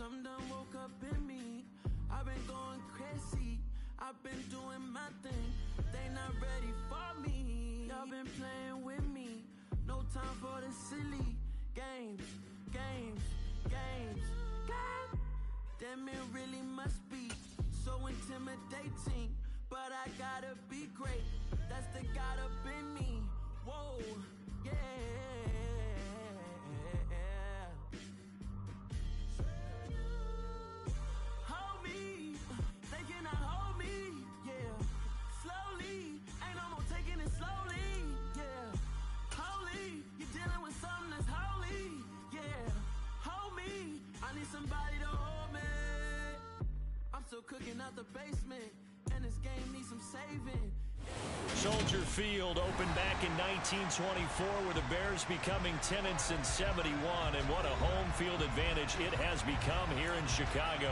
Something done woke up in me. I've been going crazy. I've been doing my thing. They not ready for me. Y'all been playing with me. No time for the silly games. Damn, it really must be so intimidating. But I gotta be great. That's the God up in me. Whoa, yeah. Hold me, they cannot hold me, yeah. Slowly, ain't no more taking it slowly, yeah. Holy, you're dealing with something that's holy, yeah. Hold me, I need somebody to hold me. I'm still cooking out the basement, and this game needs some saving. Soldier Field opened back in 1924 with the Bears becoming tenants in 71, and what a home field advantage it has become here in Chicago.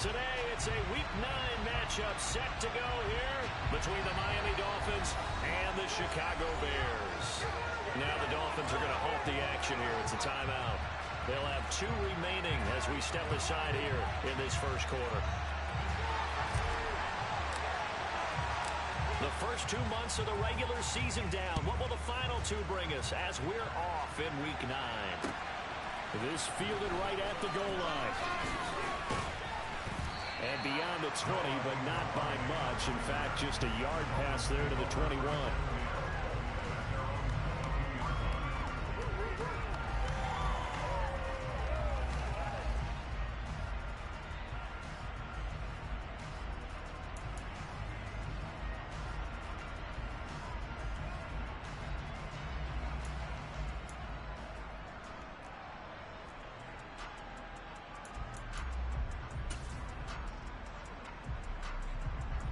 Today, it's a Week 9 matchup set to go here between the Miami Dolphins and the Chicago Bears. Now the Dolphins are going to halt the action here. It's a timeout. They'll have 2 remaining as we step aside here in this first quarter. The first 2 months of the regular season down. What will the final 2 bring us as we're off in Week 9? This fielded right at the goal line. And beyond the 20, but not by much. In fact, just a yard pass there to the 21.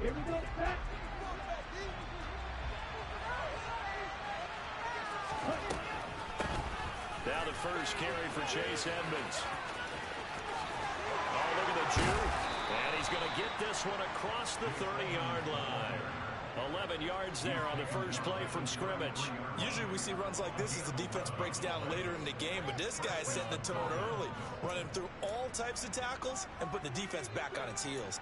Here we go, back. Now the first carry for Chase Edmonds. Oh, look at the juke. And he's going to get this one across the 30-yard line. 11 yards there on the first play from scrimmage. Usually we see runs like this as the defense breaks down later in the game, but this guy's setting the tone early, running through all types of tackles and putting the defense back on its heels.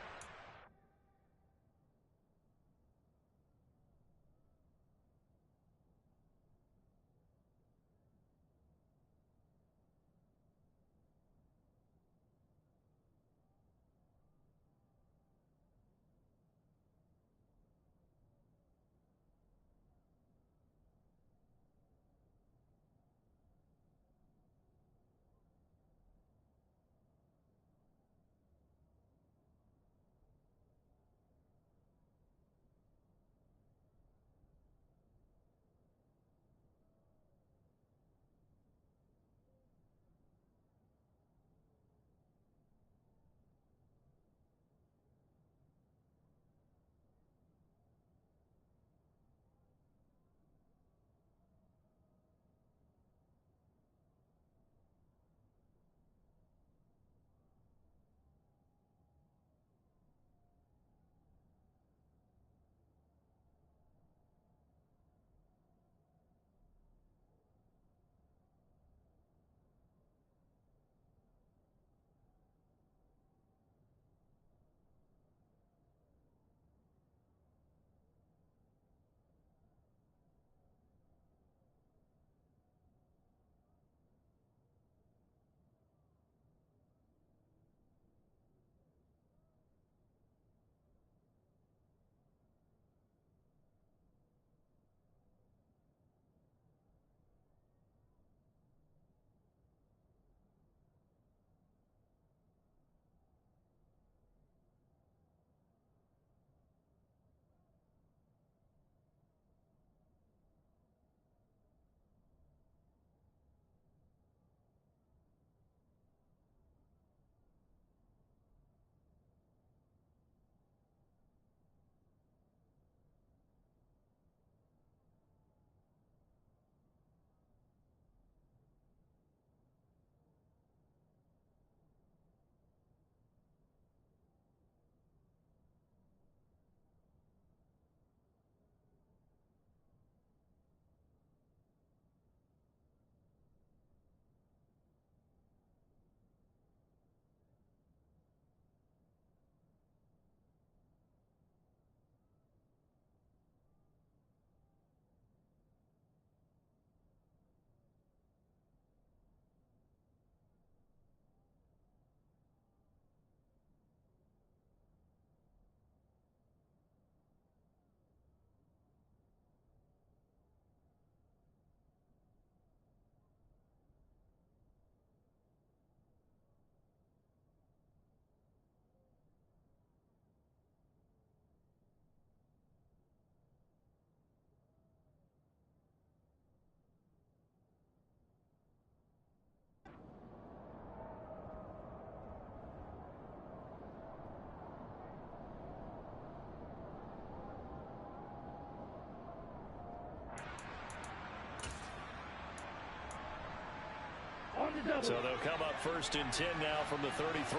So they'll come up 1st and 10 now from the 33.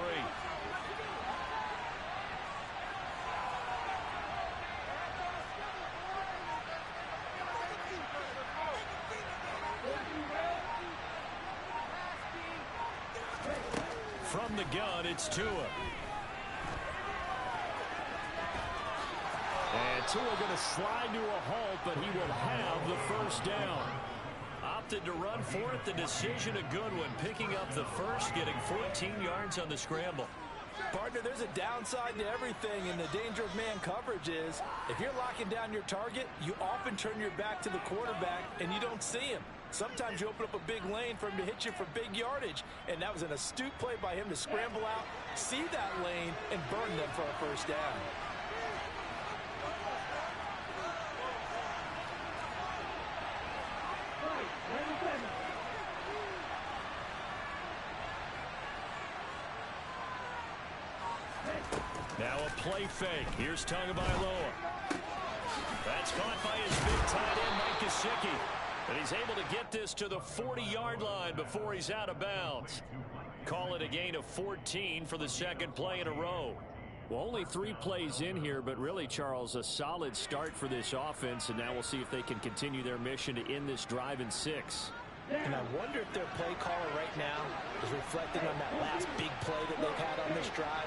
From the gun, it's Tua. And Tua going to slide to a halt, but he will have the 1st down. Opted to run for it. The decision a good one. Picking up the 1st, getting 14 yards on the scramble. Partner, there's a downside to everything, and the danger of man coverage is if you're locking down your target, you often turn your back to the quarterback, and you don't see him. Sometimes you open up a big lane for him to hit you for big yardage, and that was an astute play by him to scramble out, see that lane, and burn them for a 1st down. Now a play fake. Here's Tagovailoa. That's caught by his big tight end, Mike Gesicki. And he's able to get this to the 40-yard line before he's out of bounds. Call it a gain of 14 for the 2nd play in a row. Well, only 3 plays in here, but really, Charles, a solid start for this offense. And now we'll see if they can continue their mission to end this drive in 6. And I wonder if their play caller right now is reflecting on that last big play that they've had on this drive.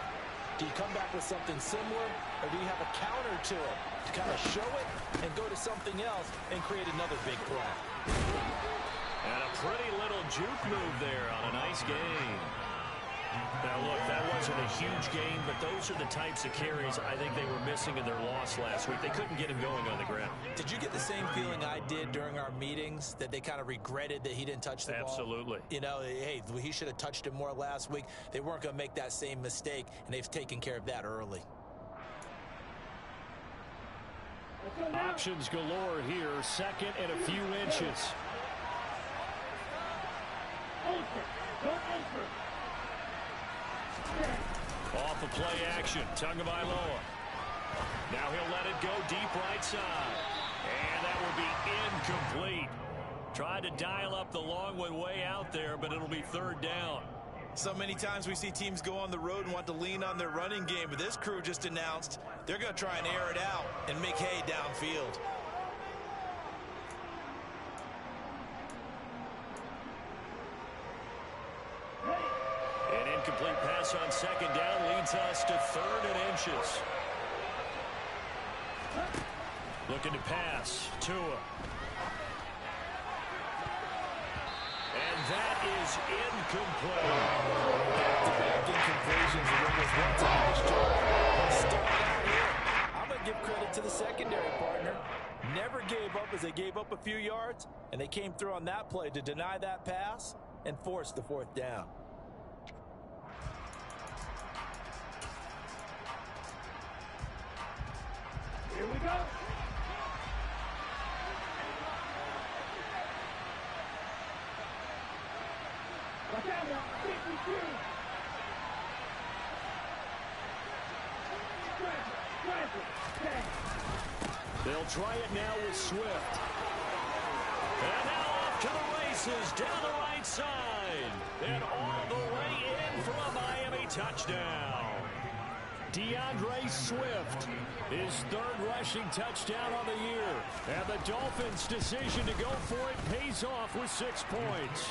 Do you come back with something similar, or do you have a counter to it to kind of show it and go to something else and create another big play? And a pretty little juke move there on a nice gain. Now, look, that wasn't a huge gain, but those are the types of carries I think they were missing in their loss last week. They couldn't get him going on the ground. Did you get the same feeling I did during our meetings, that they kind of regretted that he didn't touch the ball? Absolutely. You know, hey, he should have touched it more last week. They weren't going to make that same mistake, and they've taken care of that early. Options galore here. 2nd and a few inches. Off the play action, Tagovailoa. Now he'll let it go deep right side. And that will be incomplete. Tried to dial up the long one way out there, but it'll be 3rd down. So many times we see teams go on the road and want to lean on their running game, but this crew just announced they're going to try and air it out and make hay downfield. An incomplete pass on 2nd down leads us to 3rd and inches. Looking to pass. Tua. And that is incomplete. Back-to-back incompletions, and it was once a nice job. Start out here. I'm going to give credit to the secondary partner. Never gave up as they gave up a few yards, and they came through on that play to deny that pass and force the 4th down. Here we go. Watch out now. 52. They'll try it now with Swift. And now off to the races down the right side. And all the way in for a Miami touchdown. DeAndre Swift, his 3rd rushing touchdown on the year. And the Dolphins' decision to go for it pays off with 6 points.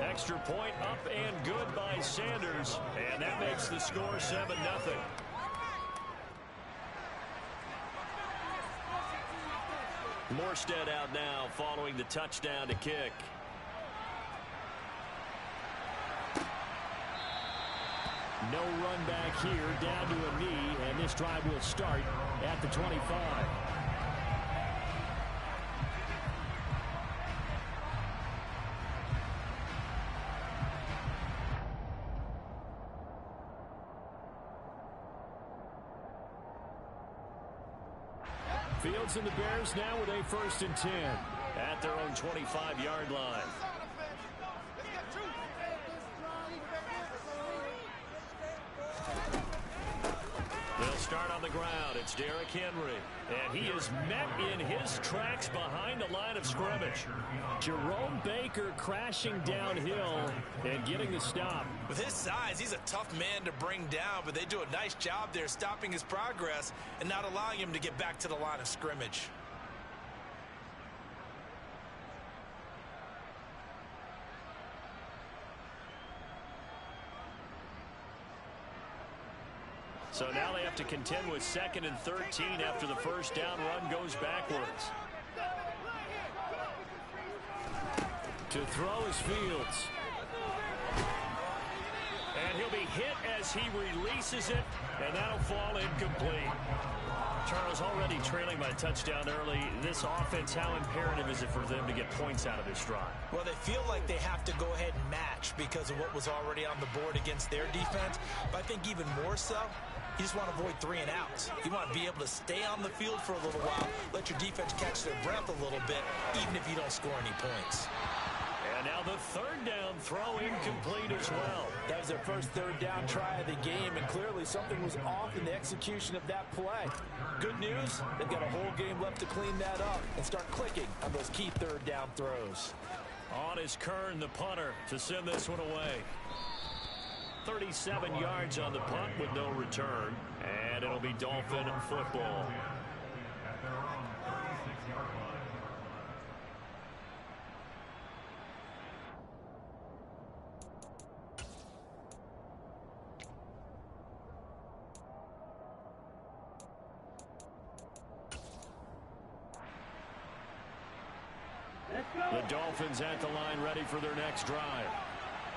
Extra point up and good by Sanders. And that makes the score 7-0. Morstead out now following the touchdown to kick. No run back here, down to a knee, and this drive will start at the 25. Fields and the Bears now with a 1st and 10 at their own 25-yard line. They'll start on the ground. It's Derrick Henry. And he is met in his tracks behind the line of scrimmage. Jerome Baker crashing downhill and getting the stop. With his size, he's a tough man to bring down, but they do a nice job there stopping his progress and not allowing him to get back to the line of scrimmage. So now they have to contend with 2nd and 13 after the first down run goes backwards. To throw is Fields. And he'll be hit as he releases it, and that'll fall incomplete. Charles, already trailing by a touchdown early. This offense, how imperative is it for them to get points out of this drive? Well, they feel like they have to go ahead and match because of what was already on the board against their defense. But I think even more so, you just want to avoid 3 and outs. You want to be able to stay on the field for a little while, let your defense catch their breath a little bit, even if you don't score any points. And now the 3rd down throw incomplete as well. That was their first 3rd down try of the game, and clearly something was off in the execution of that play. Good news, they've got a whole game left to clean that up and start clicking on those key 3rd down throws. On is Kern, the punter, to send this one away. 37 yards on the punt with no return, and it'll be Dolphin football. The Dolphins at the line ready for their next drive.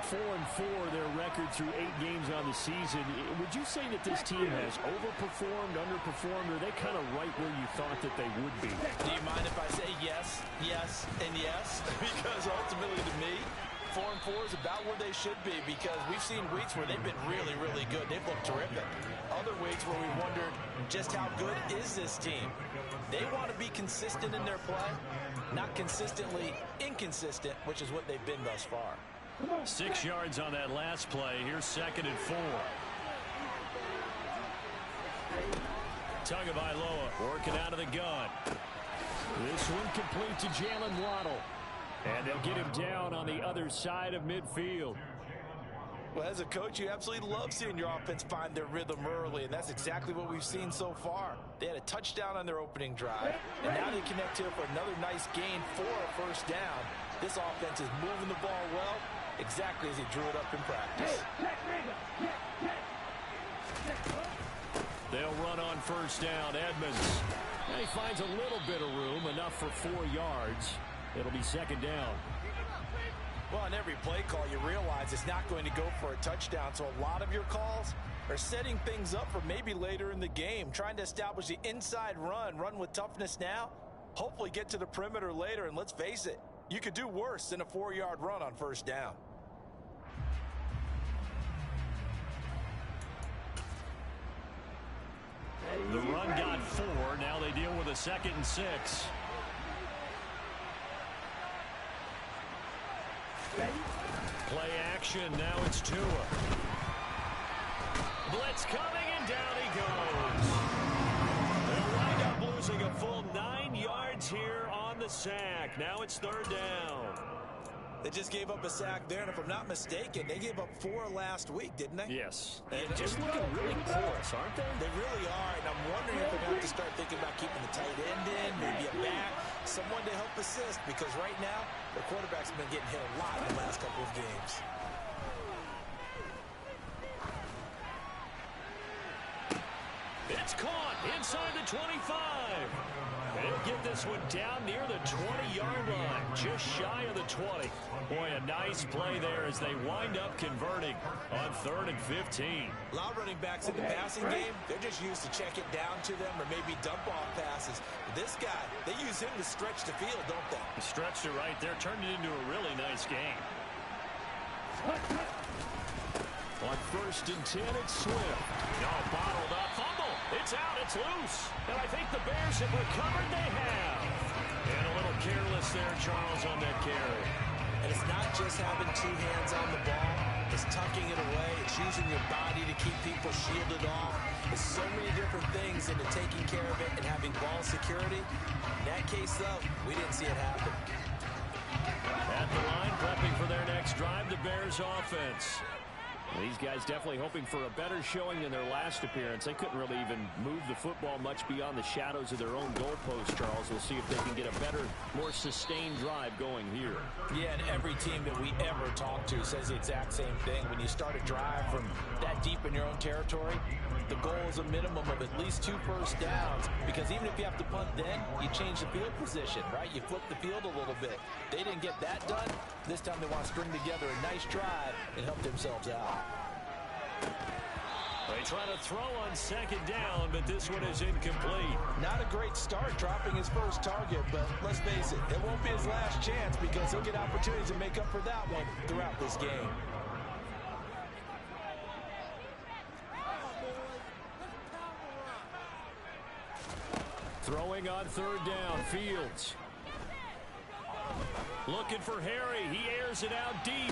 4-4 their record through 8 games on the season. Would you say that this team has overperformed, underperformed, or are they kind of right where you thought that they would be? Do you mind if I say yes, yes, and yes? Because ultimately to me, 4-4 is about where they should be because we've seen weeks where they've been really, really good. They've looked terrific. Other weeks where we wondered just how good is this team. They want to be consistent in their play, not consistently inconsistent, which is what they've been thus far. 6 yards on that last play. Here's 2nd and 4. Tagovailoa working out of the gun. This one complete to Jalen Waddle. And they'll get him down on the other side of midfield. Well, as a coach, you absolutely love seeing your offense find their rhythm early, and that's exactly what we've seen so far. They had a touchdown on their opening drive, and now they connect here for another nice gain for a first down. This offense is moving the ball well, exactly as he drew it up in practice. They'll run on first down. Edmonds. And he finds a little bit of room, enough for 4 yards. It'll be 2nd down. Well, on every play call, you realize it's not going to go for a touchdown, so a lot of your calls are setting things up for maybe later in the game, trying to establish the inside run with toughness now, hopefully get to the perimeter later, and let's face it, you could do worse than a 4-yard run on first down. The run got 4. Now they deal with a 2nd and 6. Play action. Now it's Tua. Blitz coming, and down he goes. They'll wind up losing a full 9 yards here on the sack. Now it's 3rd down. They just gave up a sack there, and if I'm not mistaken, they gave up 4 last week, didn't they? Yes. And just looking really porous, aren't they? They really are, and I'm wondering if they're going to have to start thinking about keeping the tight end in, maybe a back, someone to help assist, because right now, their quarterback's been getting hit a lot in the last couple of games. It's caught inside the 25. They'll get this one down near the 20-yard line, just shy of the 20. Boy, a nice play there as they wind up converting on 3rd and 15. A lot of running backs in the passing game, they're just used to check it down to them or maybe dump off passes. This guy, they use him to stretch the field, don't they? Stretched it right there, turned it into a really nice game. On 1st and 10, it's Swift. No, bottled up, fumble. It's out, it's loose. And I think the Bears have recovered. They have. And a little careless there, Charles, on that carry. And it's not just having 2 hands on the ball. It's tucking it away. It's using your body to keep people shielded off. There's so many different things into taking care of it and having ball security. In that case, though, we didn't see it happen. At the line, prepping for their next drive, the Bears offense. These guys definitely hoping for a better showing than their last appearance. They couldn't really even move the football much beyond the shadows of their own goalpost, Charles. We'll see if they can get a better, more sustained drive going here. Yeah, and every team that we ever talk to says the exact same thing. When you start a drive from that deep in your own territory, the goal is a minimum of at least 2 first downs, because even if you have to punt then, you change the field position, right? You flip the field a little bit. They didn't get that done. This time they want to string together a nice drive and help themselves out. They try to throw on second down, but this one is incomplete. Not a great start dropping his first target, but let's face it won't be his last chance, because he'll get opportunities to make up for that one throughout this game. Throwing on third down, Fields. Looking for Harry. He airs it out deep.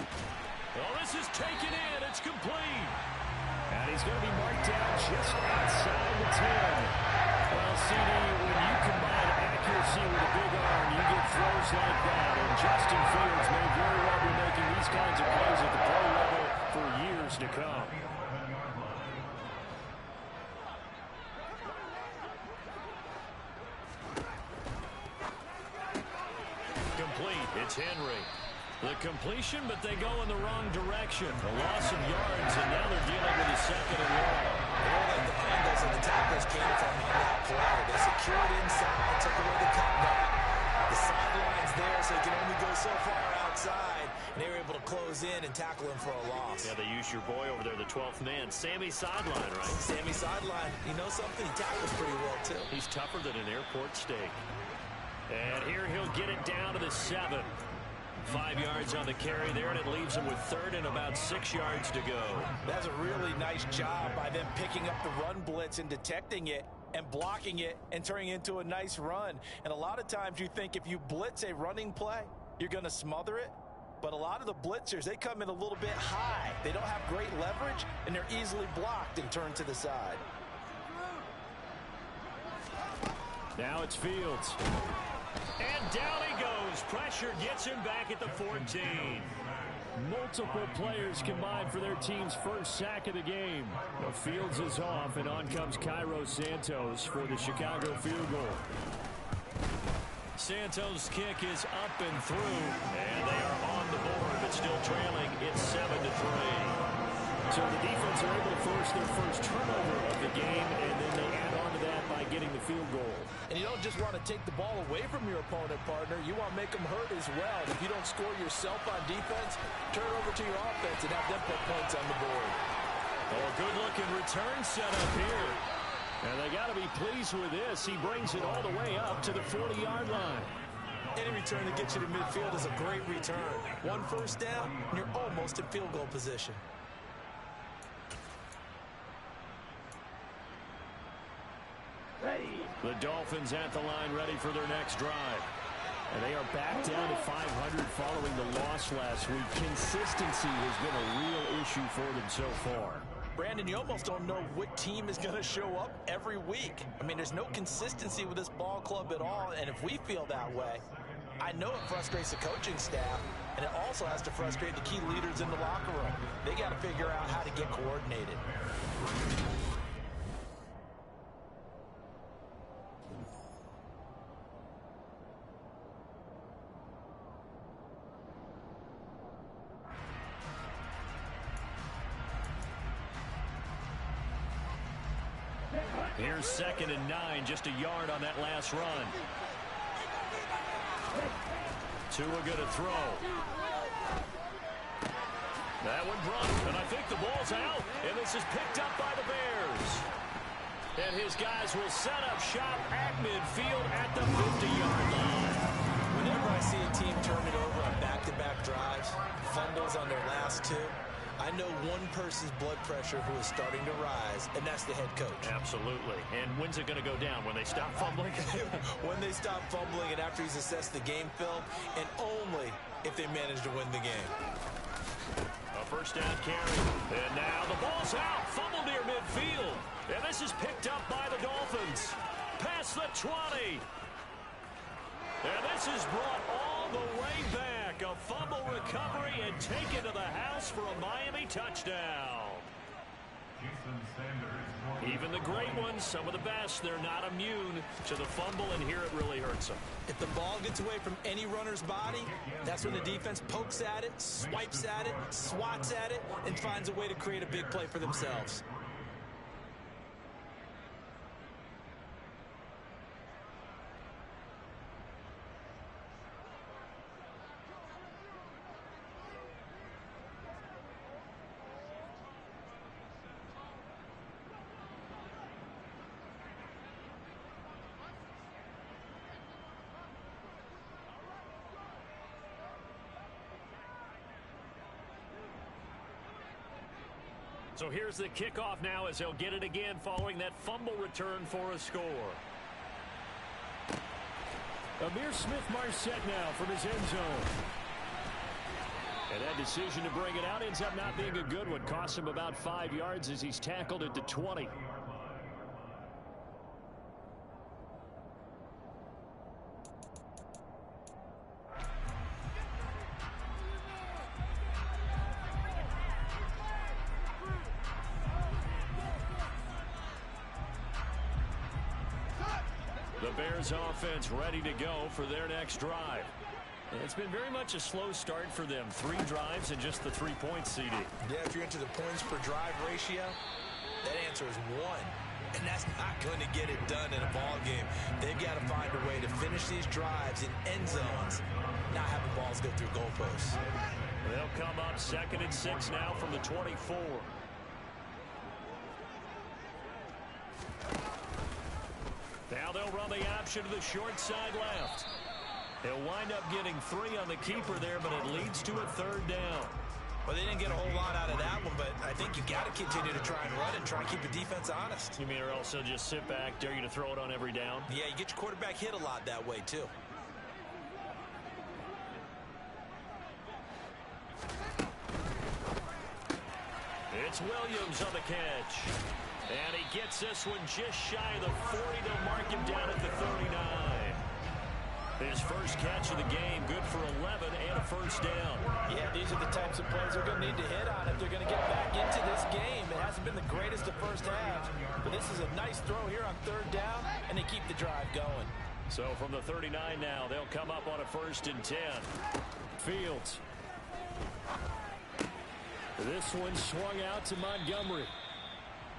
Oh, this is taken in. It's complete. And he's going to be marked down just outside the 10. Well, CD, when you combine accuracy with a big arm, you get throws like that. And Justin Fields may very well be making these kinds of plays at the pro level for years to come. It's Henry. The completion, but they go in the wrong direction. A loss of yards, and now they're dealing with a second and long. They were like the angles and the tackles came from on that play. They secured inside, took away the cutback. The sideline's there, so they can only go so far outside. And they were able to close in and tackle him for a loss. Yeah, they use your boy over there, the 12th man. Sammy Sideline, right? Sammy Sideline. You know something? He tackles pretty well, too. He's tougher than an airport steak. And here he'll get it down to the 7. 5 yards on the carry there, and it leaves him with third and about 6 yards to go. That's a really nice job by them picking up the run blitz and detecting it and blocking it and turning it into a nice run. And a lot of times you think if you blitz a running play, you're going to smother it. But a lot of the blitzers, they come in a little bit high. They don't have great leverage, and they're easily blocked and turned to the side. Now it's Fields. And down he goes. Pressure gets him back at the 14. Multiple players combined for their team's first sack of the game. The Fields is off, and on comes Cairo Santos for the Chicago field goal. Santos' kick is up and through, and they are on the board, but still trailing. It's 7-3. So the defense are able to force their first turnover of the game, and then they add on to that by getting the field goal. And you don't just want to take the ball away from your opponent, partner. You want to make them hurt as well. If you don't score yourself on defense, turn it over to your offense and have them put points on the board. Oh, good-looking return set up here. And they got to be pleased with this. He brings it all the way up to the 40-yard line. Any return that gets you to midfield is a great return. 1 first down, and you're almost in field goal position. The Dolphins at the line ready for their next drive. And they are back down to 500 following the loss last week. Consistency has been a real issue for them so far. Brandon, you almost don't know what team is going to show up every week. I mean, there's no consistency with this ball club at all, and if we feel that way, I know it frustrates the coaching staff, and it also has to frustrate the key leaders in the locker room. They got to figure out how to get coordinated. Here's 2nd and 9, just a yard on that last run. Tua going to throw. That one dropped, and I think the ball's out, and this is picked up by the Bears. And his guys will set up shop at midfield at the 50-yard line. Whenever I see a team turn it over on back-to-back drives, fumbles on their last 2, I know one person's blood pressure who is starting to rise, and that's the head coach. Absolutely. And when's it going to go down? When they stop fumbling? When they stop fumbling and after he's assessed the game film, and only if they manage to win the game. A first down carry. And now the ball's out. Fumble near midfield. And this is picked up by the Dolphins. Past the 20. And this is brought all the way back. A fumble recovery and taken to the house for a Miami touchdown. Even the great ones, some of the best, they're not immune to the fumble, and here it really hurts them. If the ball gets away from any runner's body, that's when the defense pokes at it, swipes at it, swats at it, and finds a way to create a big play for themselves. So here's the kickoff now as they'll get it again following that fumble return for a score. Amir Smith-Marset now from his end zone. And that decision to bring it out ends up not being a good one. Costs him about 5 yards as he's tackled at the 20. The Bears offense ready to go for their next drive. It's been very much a slow start for them. 3 drives and just the 3 points, CD. Yeah, if you're into the points per drive ratio, that answer is 1. And that's not going to get it done in a ball game. They've got to find a way to finish these drives in end zones, not having balls go through goalposts. They'll come up 2nd and 6 now from the 24. Now they'll run the option to the short side left. They'll wind up getting 3 on the keeper there, but it leads to a 3rd down. Well, they didn't get a whole lot out of that one, but I think you got to continue to try and run and try and keep the defense honest. You mean or else they'll just sit back, dare you to throw it on every down? Yeah, you get your quarterback hit a lot that way, too. It's Williams on the catch. And he gets this one just shy of the 40. They'll mark him down at the 39. His first catch of the game, good for 11 and a first down. Yeah, these are the types of plays they're going to need to hit on if they're going to get back into this game. It hasn't been the greatest of first halves, but this is a nice throw here on 3rd down, and they keep the drive going. So from the 39 now, they'll come up on a 1st and 10. Fields. This one swung out to Montgomery.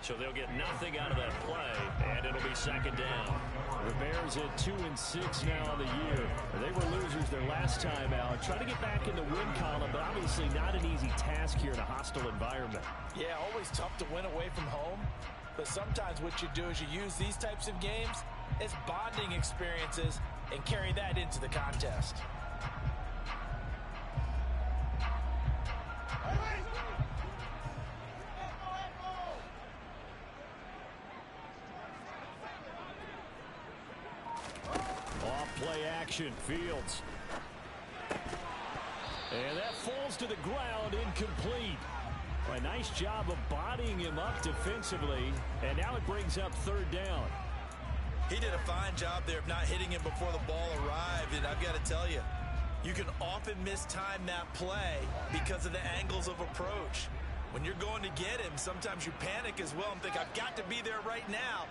So they'll get nothing out of that play, and it'll be 2nd down. The Bears at 2 and 6 now on the year. They were losers their last time out. Trying to get back in the win column, but obviously not an easy task here in a hostile environment. Yeah, always tough to win away from home. But sometimes what you do is you use these types of games as bonding experiences and carry that into the contest. Play action, Fields. And that falls to the ground, incomplete. A nice job of bodying him up defensively, and now it brings up 3rd down. He did a fine job there of not hitting him before the ball arrived, and I've got to tell you, you can often mistime that play because of the angles of approach. When you're going to get him, sometimes you panic as well and think, I've got to be there right now.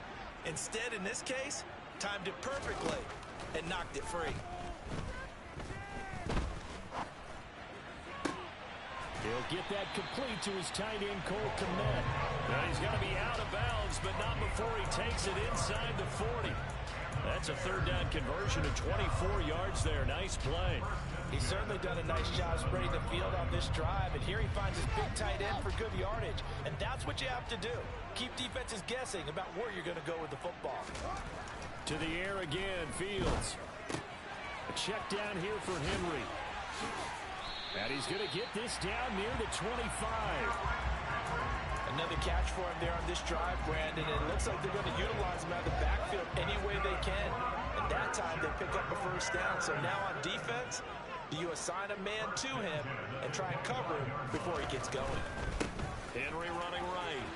Instead, in this case, timed it perfectly and knocked it free. He'll get that complete to his tight end, Cole Kmet. Now he's going to be out of bounds, but not before he takes it inside the 40. That's a 3rd down conversion of 24 yards there. Nice play. He's certainly done a nice job spreading the field on this drive, and here he finds his big tight end for good yardage. And that's what you have to do. Keep defenses guessing about where you're going to go with the football. To the air again, Fields. A check down here for Henry. And he's going to get this down near the 25. Another catch for him there on this drive, Brandon. And it looks like they're going to utilize him out of the backfield any way they can. And that time they pick up a 1st down. So now on defense, Do you assign a man to him and try and cover him before he gets going? Henry running right.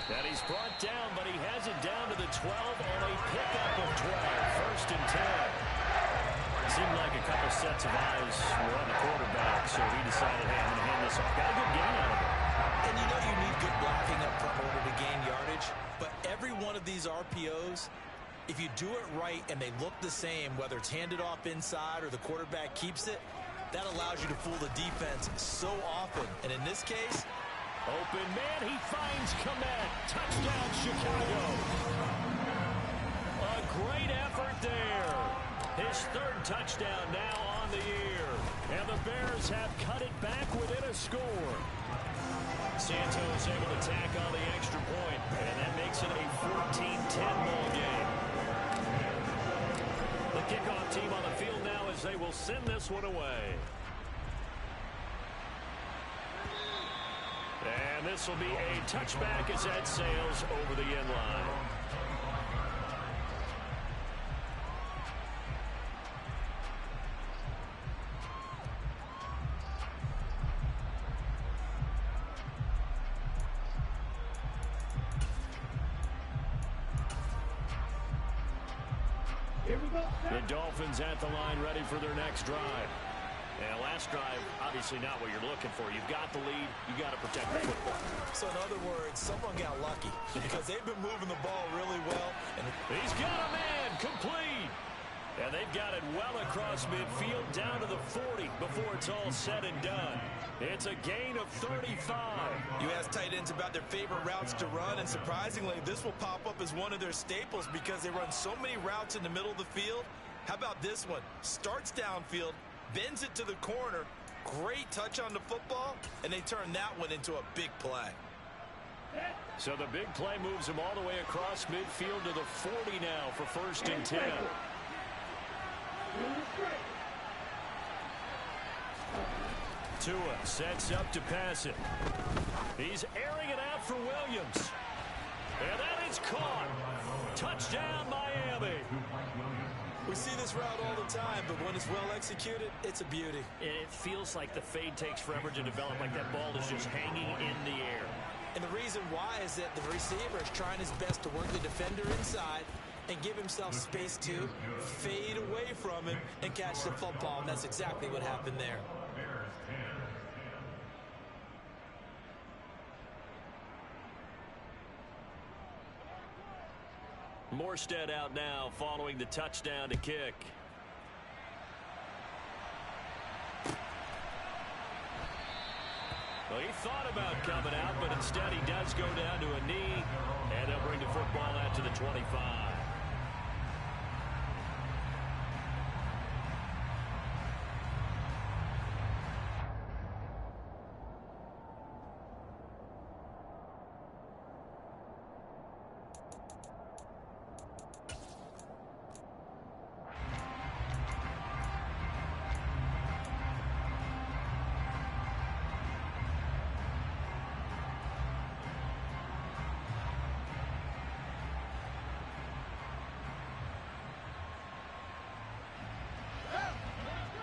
And he's brought down, but he has it down to the 12 on a pickup of 12. First and 10. It seemed like a couple sets of eyes were on the quarterback, so he decided, hey, I'm going to hand this off. Got a good gain out of it. And you know you need good blocking up front in order to gain yardage, but every one of these RPOs, if you do it right and they look the same, whether it's handed off inside or the quarterback keeps it, that allows you to fool the defense so often. And in this case, open man, he finds Komet. Touchdown, Chicago. A great effort there. His third touchdown now on the year. And the Bears have cut it back within a score. Santos able to tack on the extra point, and that makes it a 14-10 ball game. The kickoff team on the field now as they will send this one away. And this will be a touchback as that sails over the end line. Here we go. The Dolphins at the line, ready for their next drive. And last drive, obviously not what you're looking for. You've got the lead. You got to protect the football. so in other words, someone got lucky because they've been moving the ball really well. And he's got a man complete. And they've got it well across midfield down to the 40 before it's all said and done. It's a gain of 35. You ask tight ends about their favorite routes to run, and surprisingly, this will pop up as one of their staples because they run so many routes in the middle of the field. How about this one? Starts downfield, bends it to the corner, great touch on the football, and they turn that one into a big play. So the big play moves him all the way across midfield to the 40 now for first and 10. Tua sets up to pass it. He's airing it out for Williams. And that is caught. Touchdown, Miami. We see this route all the time, but when it's well executed, it's a beauty. And it feels like the fade takes forever to develop, like that ball is just hanging in the air. And the reason why is that the receiver is trying his best to work the defender inside and give himself space to fade away from him and catch the football, and that's exactly what happened there. Morstead out now following the touchdown to kick. Well, he thought about coming out, but instead he does go down to a knee, and they'll bring the football out to the 25.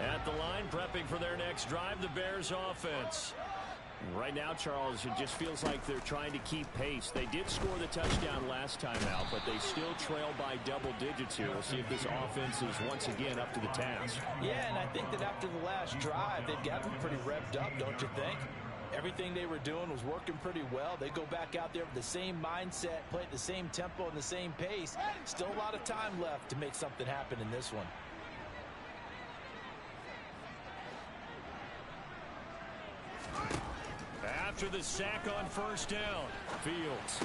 At the line, prepping for their next drive, the Bears offense. Right now, Charles, it just feels like they're trying to keep pace. They did score the touchdown last time out, but they still trail by double digits here. We'll see if this offense is once again up to the task. Yeah, and I think that after the last drive, they've gotten pretty revved up, don't you think? Everything they were doing was working pretty well. They go back out there with the same mindset, play at the same tempo and the same pace. Still a lot of time left to make something happen in this one. After the sack on first down, Fields.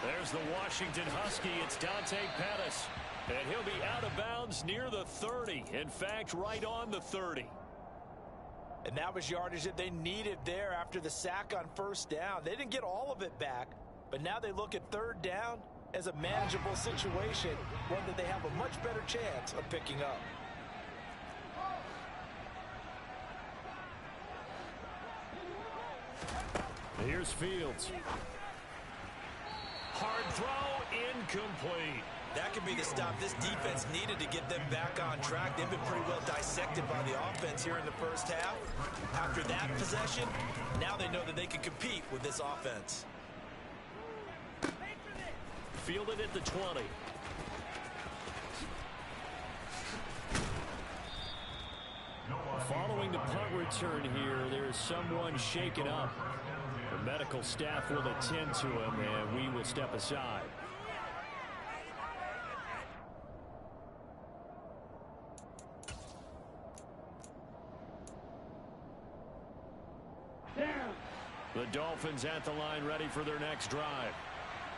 There's the Washington Husky. It's Dante Pettis. And he'll be out of bounds near the 30. In fact, right on the 30. And that was yardage that they needed there after the sack on first down. They didn't get all of it back, but now they look at third down as a manageable situation, one that they have a much better chance of picking up. Here's Fields. Hard throw, incomplete. That could be the stop this defense needed to get them back on track. They've been pretty well dissected by the offense here in the first half. After that possession, now they know that they can compete with this offense. Fielded at the 20. Following the punt return here, there is someone shaken up. The medical staff will attend to him, and we will step aside. The Dolphins at the line, ready for their next drive.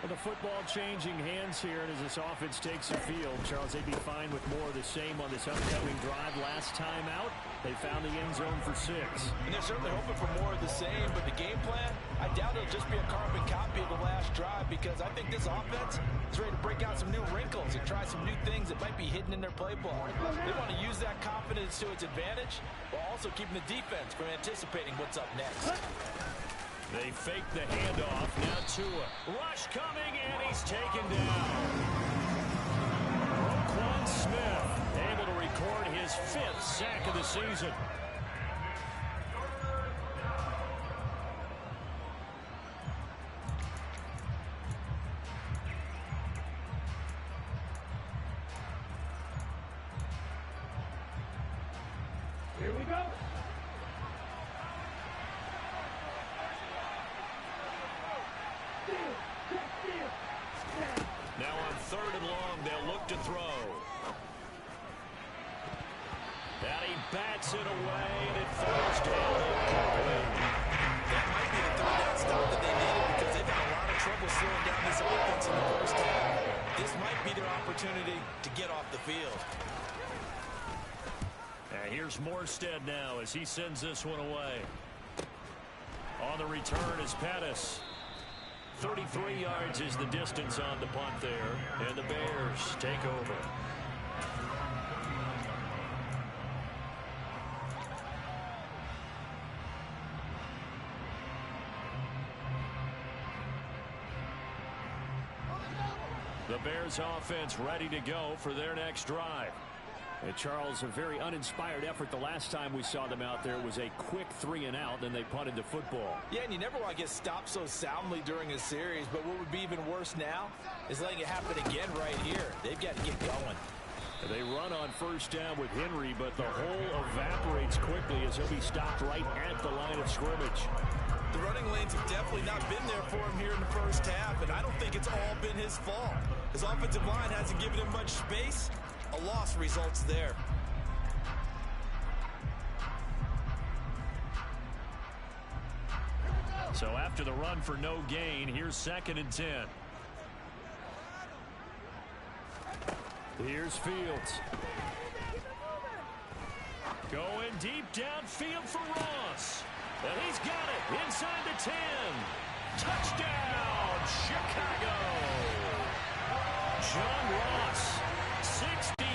Well, the football changing hands here, and as this offense takes the field, Charles, they'd be fine with more of the same on this upcoming drive. Last time out, they found the end zone for 6. And they're certainly hoping for more of the same, but the game plan, I doubt it'll just be a carbon copy of the last drive, because I think this offense is ready to break out some new wrinkles and try some new things that might be hidden in their playbook. They want to use that confidence to its advantage, while also keeping the defense from anticipating what's up next. They fake the handoff. Now Tua. Rush coming, and he's taken down. Roquan Smith able to record his 5th sack of the season. Here we go. Now on 3rd and long, they'll look to throw. And he bats it away, and it falls down incomplete. That might be the third down stop that they needed, because they've had a lot of trouble slowing down this offense in the first half. This might be their opportunity to get off the field. And here's Morstead now as he sends this one away. On the return is Pettis. 33 yards is the distance on the punt there, and the Bears take over. The Bears offense ready to go for their next drive. And Charles, a very uninspired effort the last time we saw them out there was a quick 3-and-out, then they punted the football. Yeah, and you never want to get stopped so soundly during a series, but what would be even worse now is letting it happen again right here. They've got to get going. They run on 1st down with Henry, but the hole evaporates quickly as he'll be stopped right at the line of scrimmage. The running lanes have definitely not been there for him here in the first half, and I don't think it's all been his fault. His offensive line hasn't given him much space. A loss results there. So after the run for no gain, here's 2nd and 10. Here's Fields. Going deep downfield for Ross. And he's got it inside the 10. Touchdown, Chicago. John Ross, 61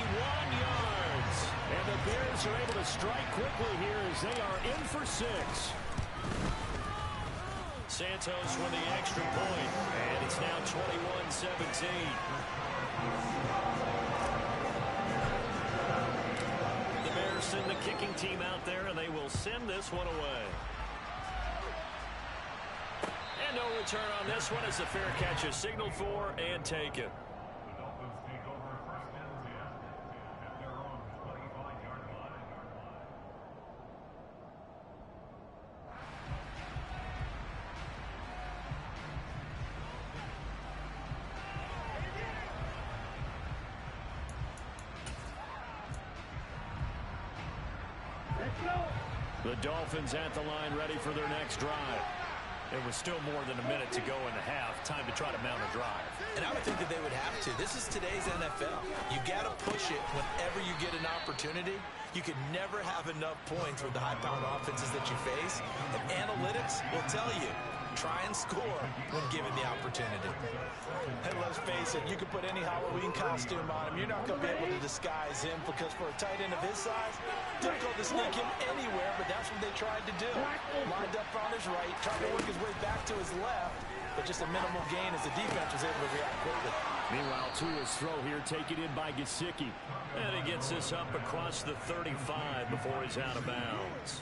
yards. And the Bears are able to strike quickly here as they are in for 6. Santos with the extra point, and it's now 21-17. The Bears send the kicking team out there, and they will send this one away. And no return on this one as the fair catch is signaled for and taken. The Dolphins at the line ready for their next drive. There was still more than a minute to go in the half. Time to try to mount a drive. And I would think that they would have to. This is today's NFL. You got to push it whenever you get an opportunity. You can never have enough points with the high-powered offenses that you face. And analytics will tell you, try and score when given the opportunity. And let's face it, you can put any Halloween costume on him. You're not going to be able to disguise him, because for a tight end of his size, difficult to sneak him anywhere but that's what they tried to do. Lined up on his right, tried to work his way back to his left, but just a minimal gain as the defense was able to react quickly. Meanwhile, Tua's throw here taken in by Gesicki. And he gets this up across the 35 before he's out of bounds.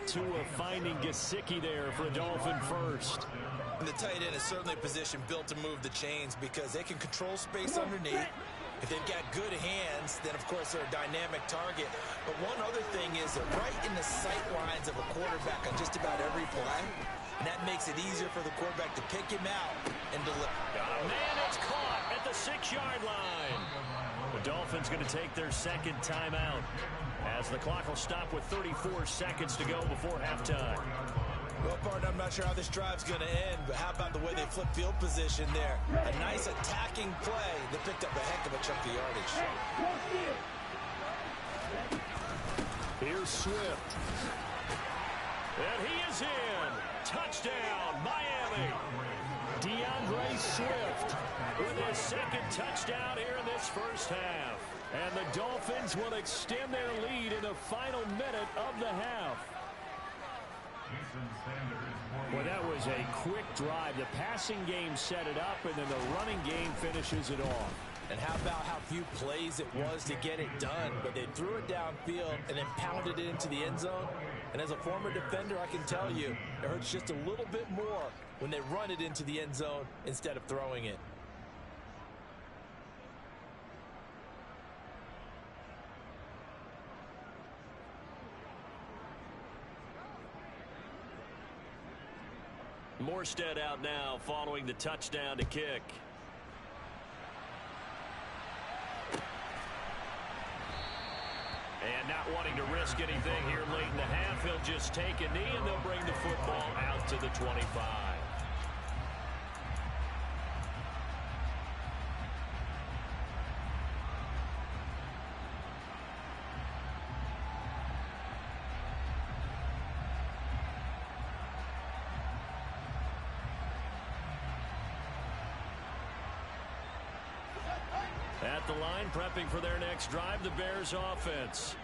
Tua finding Gesicki there for a Dolphin first. And the tight end is certainly a position built to move the chains because they can control space underneath. If they've got good hands, then, of course, they're a dynamic target. But one other thing is they're right in the sight lines of a quarterback on just about every play. And that makes it easier for the quarterback to pick him out and deliver. Got a man that's caught at the 6-yard line. The Dolphins going to take their second timeout as the clock will stop with 34 seconds to go before halftime. Well, partner, I'm not sure how this drive's going to end, but how about the way they flip field position there? A nice attacking play that picked up a heck of a chunk of yardage. Here's Swift. And he is in. Touchdown, Miami. DeAndre Swift With his second touchdown here in this first half. And the Dolphins will extend their lead in the final minute of the half. Well, that was a quick drive. The passing game set it up, and then the running game finishes it off. And how about how few plays it was to get it done, but they threw it downfield and then pounded it into the end zone. And as a former defender, I can tell you, it hurts just a little bit more when they run it into the end zone instead of throwing it. Morstead out now following the touchdown to kick. And not wanting to risk anything here late in the half, he'll just take a knee and they'll bring the football out to the 25. At the line, prepping for their next drive, the Bears offense.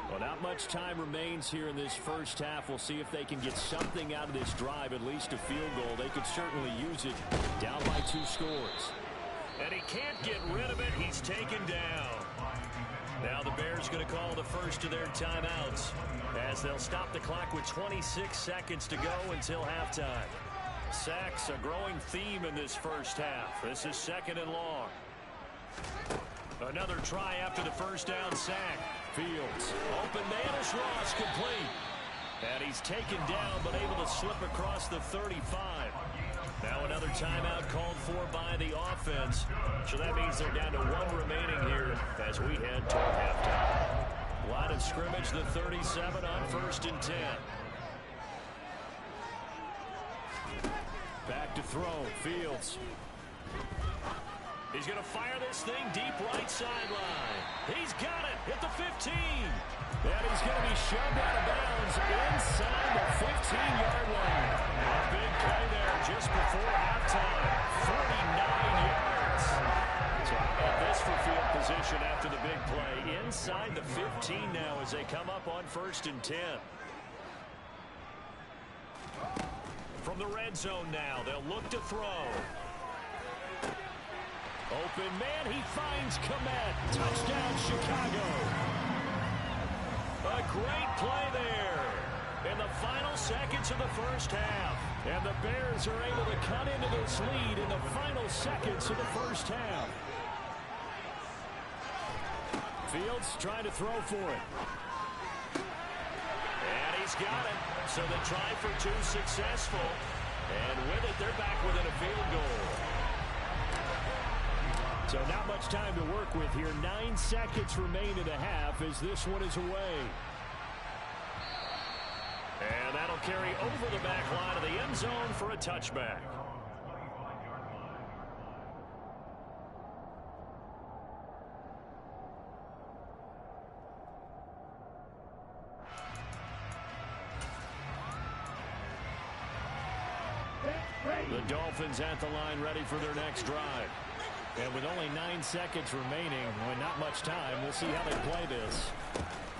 Well, not much time remains here in this first half. We'll see if they can get something out of this drive, at least a field goal. They could certainly use it down by 2 scores. And he can't get rid of it. He's taken down. Now the Bears going to call the first of their timeouts as they'll stop the clock with 26 seconds to go until halftime. Sacks, a growing theme in this first half. This is 2nd and long. Another try after the first down sack. Fields. Open man is Ross, complete. And he's taken down but able to slip across the 35. Now another timeout called for by the offense. So that means they're down to 1 remaining here as we head toward halftime. Line of scrimmage, the 37 on 1st and 10. Back to throw. Fields. He's going to fire this thing deep right sideline. He's got it at the 15. And he's going to be shoved out of bounds inside the 15-yard line. A big play there just before halftime. 49 yards. So how about this for field position after the big play? Inside the 15 now as they come up on 1st and 10. From the red zone now, they'll look to throw. Open man, he finds Komet. Touchdown, Chicago. A great play there in the final seconds of the first half. And the Bears are able to cut into this lead in the final seconds of the first half. Fields trying to throw for it. And he's got it. So the try for 2 successful. And with it, they're back within a field goal. So not much time to work with here. 9 seconds remain in the half as this one is away. And that'll carry over the back line of the end zone for a touchback. The Dolphins at the line ready for their next drive. And with only 9 seconds remaining, well, not much time, we'll see how they play this.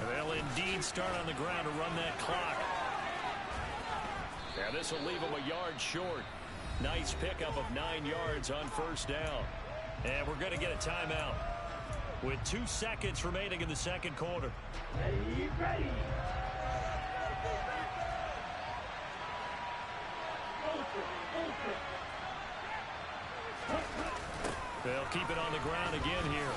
They'll indeed start on the ground to run that clock. And this will leave them a yard short. Nice pickup of 9 yards on first down. And we're going to get a timeout with 2 seconds remaining in the second quarter. Ready. They'll keep it on the ground again here.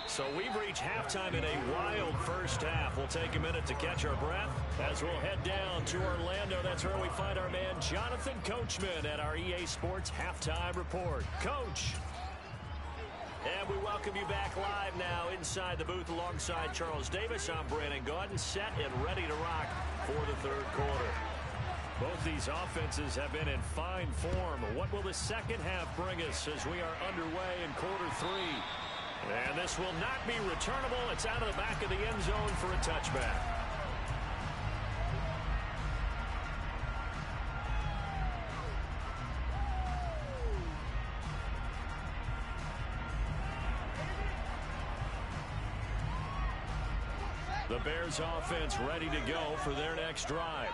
So we've reached halftime in a wild first half. We'll take a minute to catch our breath as we'll head down to Orlando. That's where we find our man Jonathan Coachman at our EA Sports Halftime Report. Coach. And we welcome you back live now inside the booth alongside Charles Davis. I'm Brandon Gaudin, set and ready to rock for the third quarter. Both these offenses have been in fine form. What will the second half bring us as we are underway in quarter 3? And this will not be returnable. It's out of the back of the end zone for a touchback. The Bears offense ready to go for their next drive.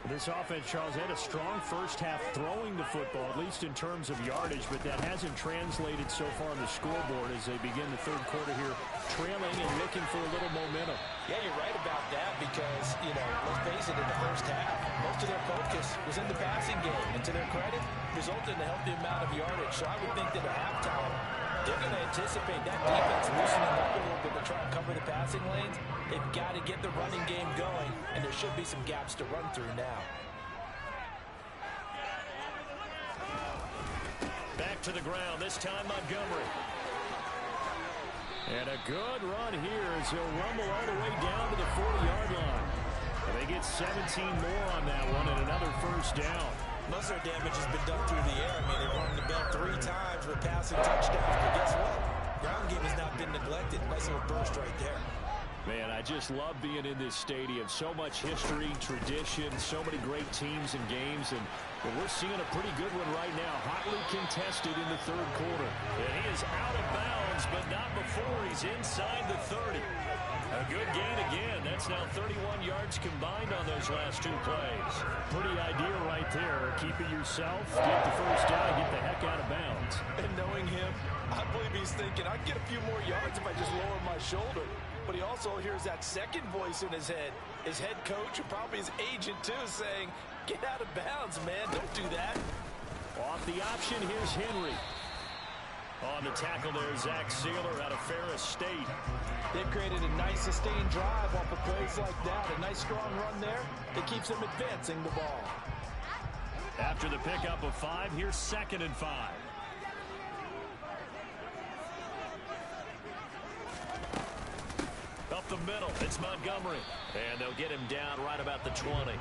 This offense, Charles, had a strong first half throwing the football, at least in terms of yardage, but that hasn't translated so far on the scoreboard as they begin the third quarter here, trailing and looking for a little momentum. Yeah, you're right about that because, let's face it, in the first half, most of their focus was in the passing game. And to their credit, resulted in a healthy amount of yardage. So I would think that at halftime, they're going to anticipate that defense loosening up a little bit to try and cover the passing lanes. They've got to get the running game going, and there should be some gaps to run through now. Back to the ground, this time Montgomery. And a good run here as he'll rumble all the way down to the 40-yard line. And they get 17 more on that one and another first down. Most of their damage has been done through the air. I mean, they've run the ball 3 times with passing touchdowns. But guess what? Ground game has not been neglected. Nice little burst right there. Man, I just love being in this stadium. So much history, tradition, so many great teams and games. And we're seeing a pretty good one right now. Hotly contested in the third quarter. And he is out of bounds, but not before he's inside the 30. A good gain again. That's now 31 yards combined on those last 2 plays. Pretty idea right there. Keep it yourself, get the first down, get the heck out of bounds. And knowing him, I believe he's thinking, I can get a few more yards if I just lower my shoulder. But he also hears that second voice in his head. His head coach, and probably his agent too, saying, get out of bounds, man. Don't do that. Off the option, here's Henry. On the tackle there, Zach Sealer out of Ferris State. They've created a nice sustained drive off of plays like that. A nice strong run there that keeps them advancing the ball. After the pickup of 5, here's 2nd and 5. Up the middle, it's Montgomery. And they'll get him down right about the 20.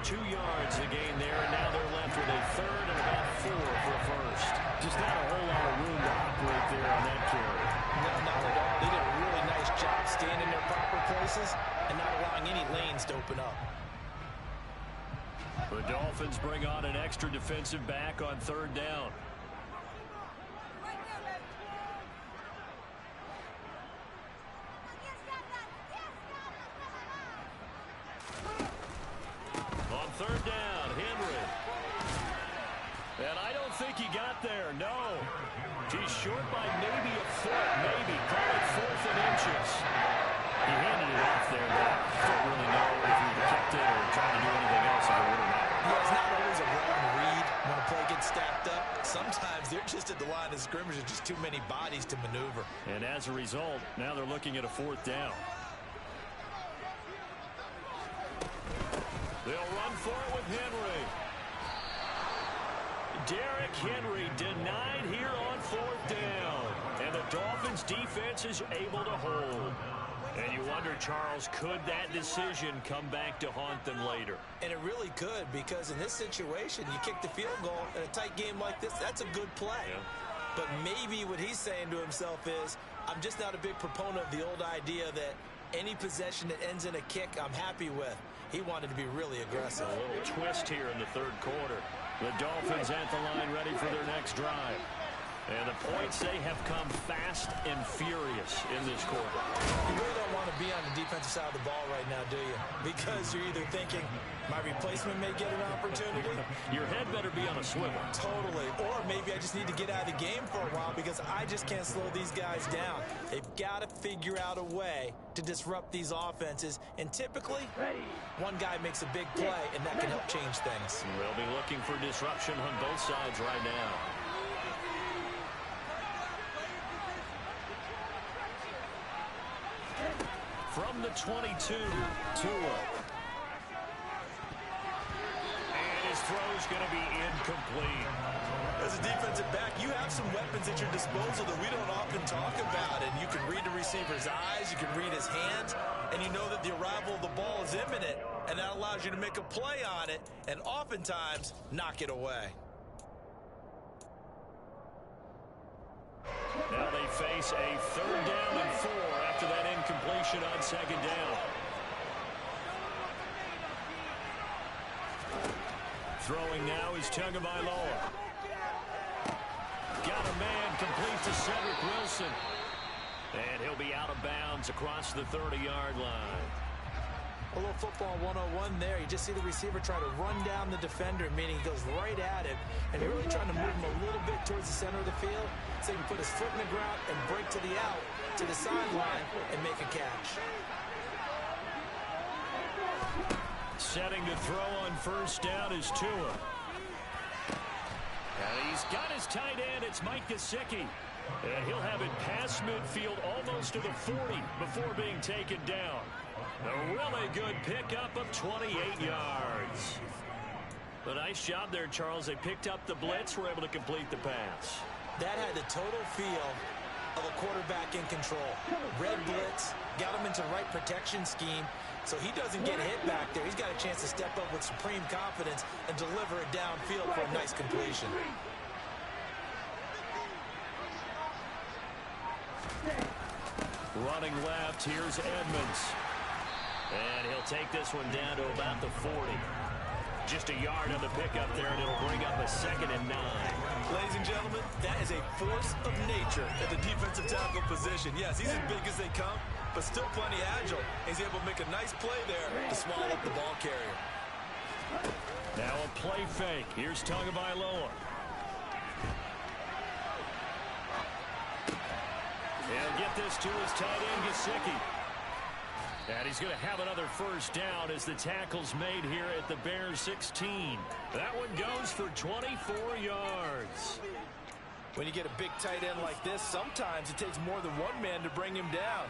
2 yards the gain there, and now they're left with a 3rd and about 4 for a first. Just not a whole lot of room to operate there on that carry. No, not at all. They did a really nice job staying in their proper places and not allowing any lanes to open up. The Dolphins bring on an extra defensive back on 3rd down. On 3rd down, Henry. And I don't think he got there, no. He's short by maybe a foot, maybe. Call it 4th and inches. He handed it off there, but I don't really know if he kept it or tried to do anything else if it would have mattered. Yeah, it's not always a wrong read when a play gets stacked up. Sometimes they're just at the line of scrimmage. There's just too many bodies to maneuver. And as a result, now they're looking at a 4th down. They'll run for it with Henry. Derrick Henry denied here on 4th down. And the Dolphins defense is able to hold. And you wonder, Charles, could that decision come back to haunt them later? And it really could, because in this situation, you kick the field goal in a tight game like this, that's a good play. Yeah. But maybe what he's saying to himself is, I'm just not a big proponent of the old idea that any possession that ends in a kick, I'm happy with. He wanted to be really aggressive. A little twist here in the 3rd quarter. The Dolphins at the line ready for their next drive. And the points, they have come fast and furious in this quarter. You really don't want to be on the defensive side of the ball right now, do you? Because you're either thinking, my replacement may get an opportunity. Your head better be on a swivel. Totally. Or maybe I just need to get out of the game for a while because I just can't slow these guys down. They've got to figure out a way to disrupt these offenses. And typically, one guy makes a big play, and that can help change things. We'll be looking for disruption on both sides right now. From the 22, Tua. And his throw's going to be incomplete. As a defensive back, you have some weapons at your disposal that we don't often talk about. And you can read the receiver's eyes, you can read his hands, and you know that the arrival of the ball is imminent. And that allows you to make a play on it and oftentimes knock it away. Now they face a 3rd down and 4 after that incompletion on 2nd down. Throwing now is Tagovailoa. Got a man complete to Cedric Wilson. And he'll be out of bounds across the 30-yard line. A little football 101 there. You just see the receiver try to run down the defender, meaning he goes right at him, and you're really trying to move him a little bit towards the center of the field so he can put his foot in the ground and break to the out, to the sideline, and make a catch. Setting to throw on 1st down is Tua. And he's got his tight end. It's Mike Gesicki. And he'll have it past midfield almost to the 40 before being taken down. A really good pickup of 28 yards. A nice job there, Charles. They picked up the blitz, were able to complete the pass. That had the total feel of a quarterback in control. Red blitz, got him into the right protection scheme, so he doesn't get hit back there. He's got a chance to step up with supreme confidence and deliver it downfield for a nice completion. Running left, here's Edmonds. And he'll take this one down to about the 40. Just a yard on the pickup there, and it'll bring up a 2nd and 9. Ladies and gentlemen, that is a force of nature at the defensive tackle position. Yes, he's as big as they come, but still plenty agile. He's able to make a nice play there to swallow up the ball carrier. Now a play fake. Here's Tagovailoa. He'll get this to his tight end, Gesicki. And he's going to have another 1st down as the tackle's made here at the Bears 16. That one goes for 24 yards. When you get a big tight end like this, sometimes it takes more than one man to bring him down.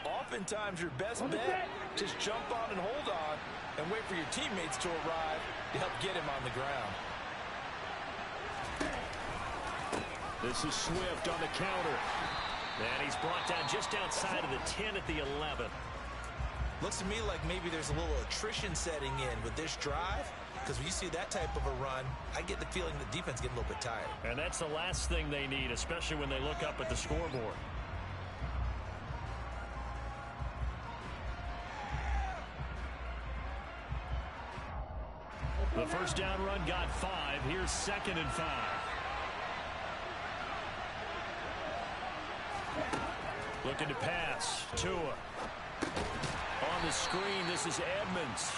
Oftentimes your best bet, just jump on and hold on and wait for your teammates to arrive to help get him on the ground. This is Swift on the counter. And he's brought down just outside of the 10 at the 11. Looks to me like maybe there's a little attrition setting in with this drive, because when you see that type of a run, I get the feeling the defense getting a little bit tired. And that's the last thing they need, especially when they look up at the scoreboard. The 1st down run got 5. Here's 2nd and 5. Looking to pass. Tua. On the screen, this is Edmonds.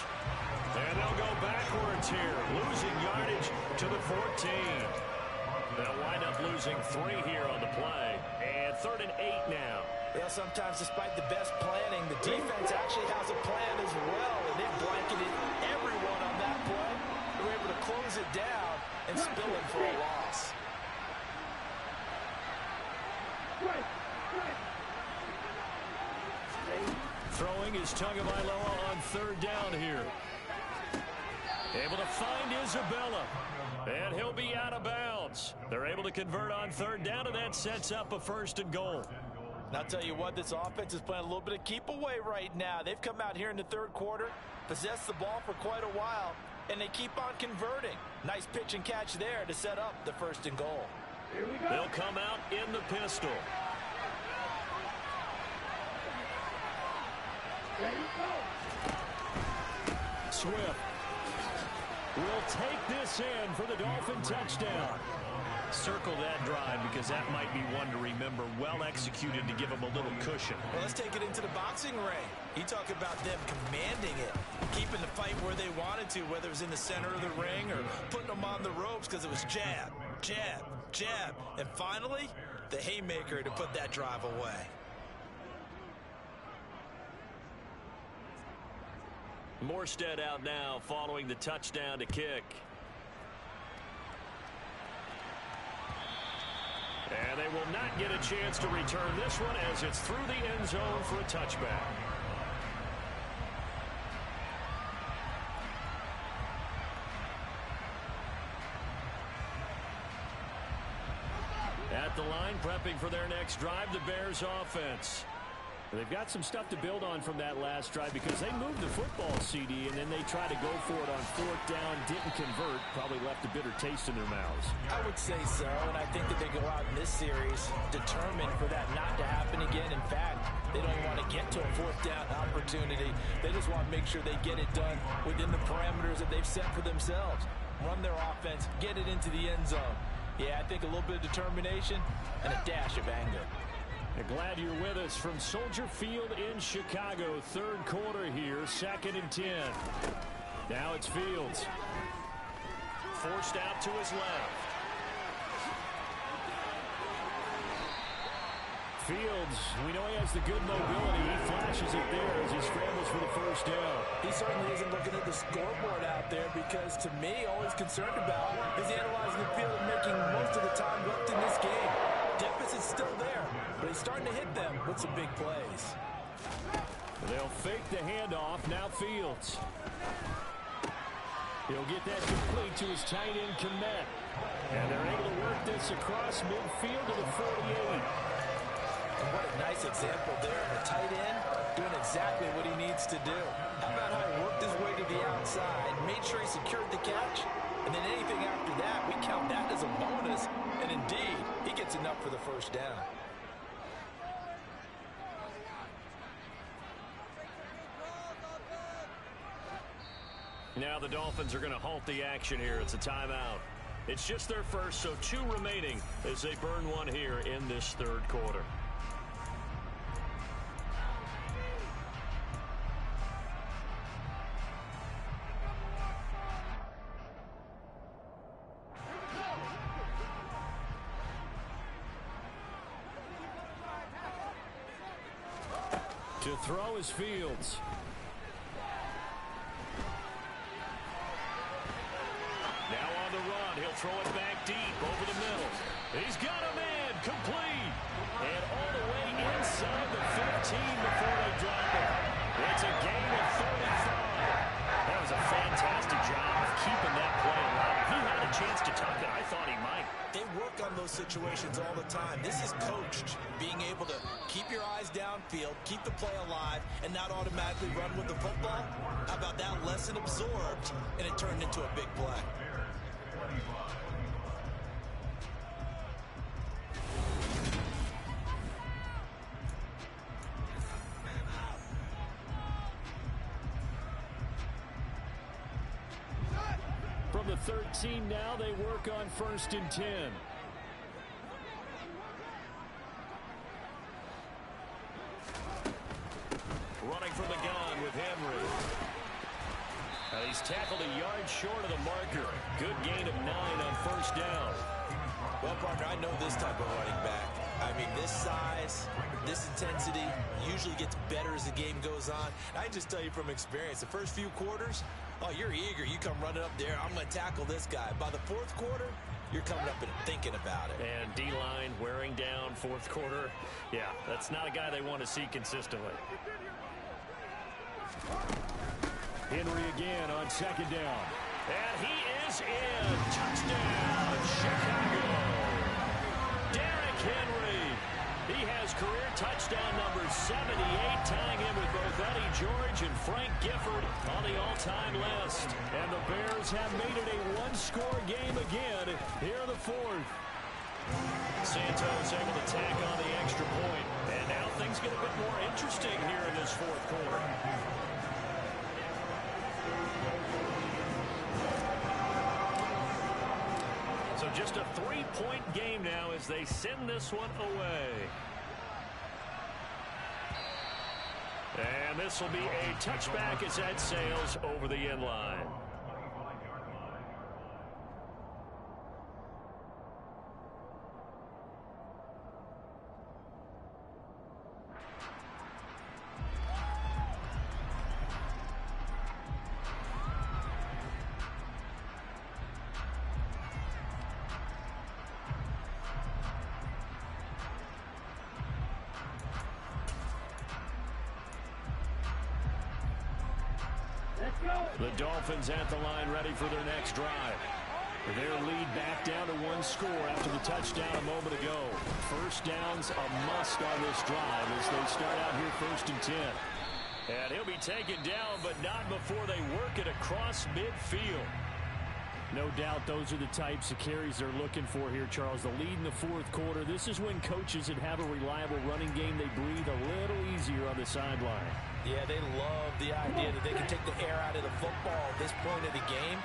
And they'll go backwards here. Losing yardage to the 14. They'll wind up losing 3 here on the play. And 3rd and 8 now. Well, sometimes despite the best planning, the defense actually has a plan as well. And they blanketed everyone on that play. They were able to close it down and spill it for a loss. Throwing is Tagovailoa on 3rd down here. Able to find Isabella. And he'll be out of bounds. They're able to convert on 3rd down, and that sets up a 1st and goal. And I'll tell you what, this offense is playing a little bit of keep away right now. They've come out here in the 3rd quarter, possessed the ball for quite a while, and they keep on converting. Nice pitch and catch there to set up the 1st and goal. They'll come out in the pistol. Swift will take this in for the Dolphin touchdown. Circle that drive because that might be one to remember. Well executed to give them a little cushion. Well, let's take it into the boxing ring. You talk about them commanding it, keeping the fight where they wanted to, whether it was in the center of the ring or putting them on the ropes because it was jab, jab, jab. And finally, the haymaker to put that drive away. Morstead out now following the touchdown to kick. And they will not get a chance to return this one as it's through the end zone for a touchback. At the line, prepping for their next drive, the Bears offense. They've got some stuff to build on from that last drive because they moved the football, CD, and then they tried to go for it on fourth down, didn't convert, probably left a bitter taste in their mouths. I would say so, and I think that they go out in this series determined for that not to happen again. In fact, they don't want to get to a fourth down opportunity. They just want to make sure they get it done within the parameters that they've set for themselves. Run their offense, get it into the end zone. Yeah, I think a little bit of determination and a dash of anger. Glad you're with us from Soldier Field in Chicago. Third quarter here, 2nd and 10. Now it's Fields. Forced out to his left. Fields, we know he has the good mobility. He flashes it there as he scrambles for the first down. He certainly isn't looking at the scoreboard out there because, to me, all he's concerned about is analyzing the field and making most of the time left in this game. Deficit's still there, but he's starting to hit them with some big plays. They'll fake the handoff. Now Fields. He'll get that complete to his tight end, Kmet. And they're able to work this across midfield to the 48. And what a nice example there. The tight end doing exactly what he needs to do. How about how he worked his way to the outside, made sure he secured the catch, and then anything after that, we count that as a bonus. And indeed, he gets enough for the first down. Now the Dolphins are going to halt the action here. It's a timeout. It's just their first, so 2 remaining as they burn one here in this third quarter. To throw is Fields. Now on the run, he'll throw it back deep over the middle. He's got a man, complete. And all the way inside the 15 before they drop it. It's a gain of 35. That was a fantastic job of keeping that play alive. He had a chance to tuck it. I thought he might. They work on those situations all the time. This is coached, being able to keep your eyes downfield, keep the play alive, and not automatically run with the football. How about that lesson absorbed, and it turned into a big play? From the 13 now, they work on 1st and 10. Running from the gun with Henry. He's tackled a yard short of the marker. Good gain of 9 on 1st down. Well, partner, I know this type of running back. I mean, this size, this intensity usually gets better as the game goes on. I can just tell you from experience, the first few quarters, oh, you're eager. You come running up there, I'm going to tackle this guy. By the 4th quarter, you're coming up and thinking about it. And D-line wearing down 4th quarter. Yeah, that's not a guy they want to see consistently. Henry again on 2nd down. And he is in. Touchdown, Chicago. Derrick Henry. He has career touchdown number 78, tying him with both Eddie George and Frank Gifford on the all-time list. And the Bears have made it a 1-score game again here in the 4th. Santos able to tack on the extra point. And now things get a bit more interesting here in this 4th quarter. So just a 3-point game now as they send this one away. And this will be a touchback as that sails over the end line. The Dolphins at the line ready for their next drive. Their lead back down to 1 score after the touchdown a moment ago. First down's a must on this drive as they start out here 1st and 10. And he'll be taken down, but not before they work it across midfield. No doubt those are the types of carries they're looking for here, Charles. The lead in the 4th quarter. This is when coaches that have a reliable running game, they breathe a little easier on the sideline. Yeah, they love the idea that they can take the air out of the football at this point of the game.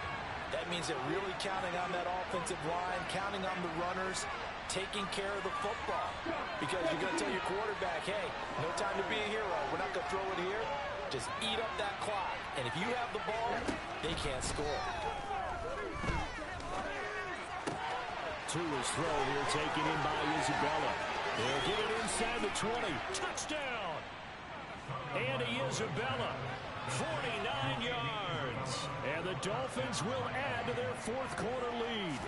That means they're really counting on that offensive line, counting on the runners, taking care of the football. Because you're going to tell your quarterback, hey, no time to be a hero. We're not going to throw it here. Just eat up that clock. And if you have the ball, they can't score. Tua's throw here taken in by Isabella. They'll get it inside the 20. Touchdown! Andy Isabella, 49 yards. And the Dolphins will add to their 4th quarter lead.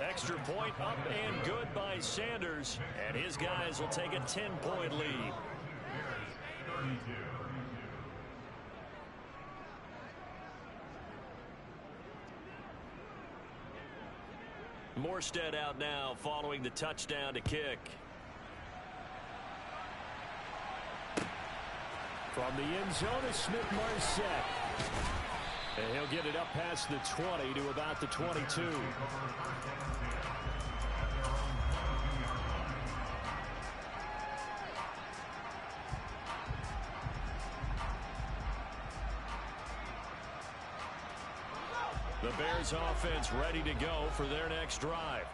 Extra point up and good by Sanders. And his guys will take a 10-point lead. Morstead out now following the touchdown to kick. From the end zone is Smith-Marset. And he'll get it up past the 20 to about the 22. The Bears offense ready to go for their next drive.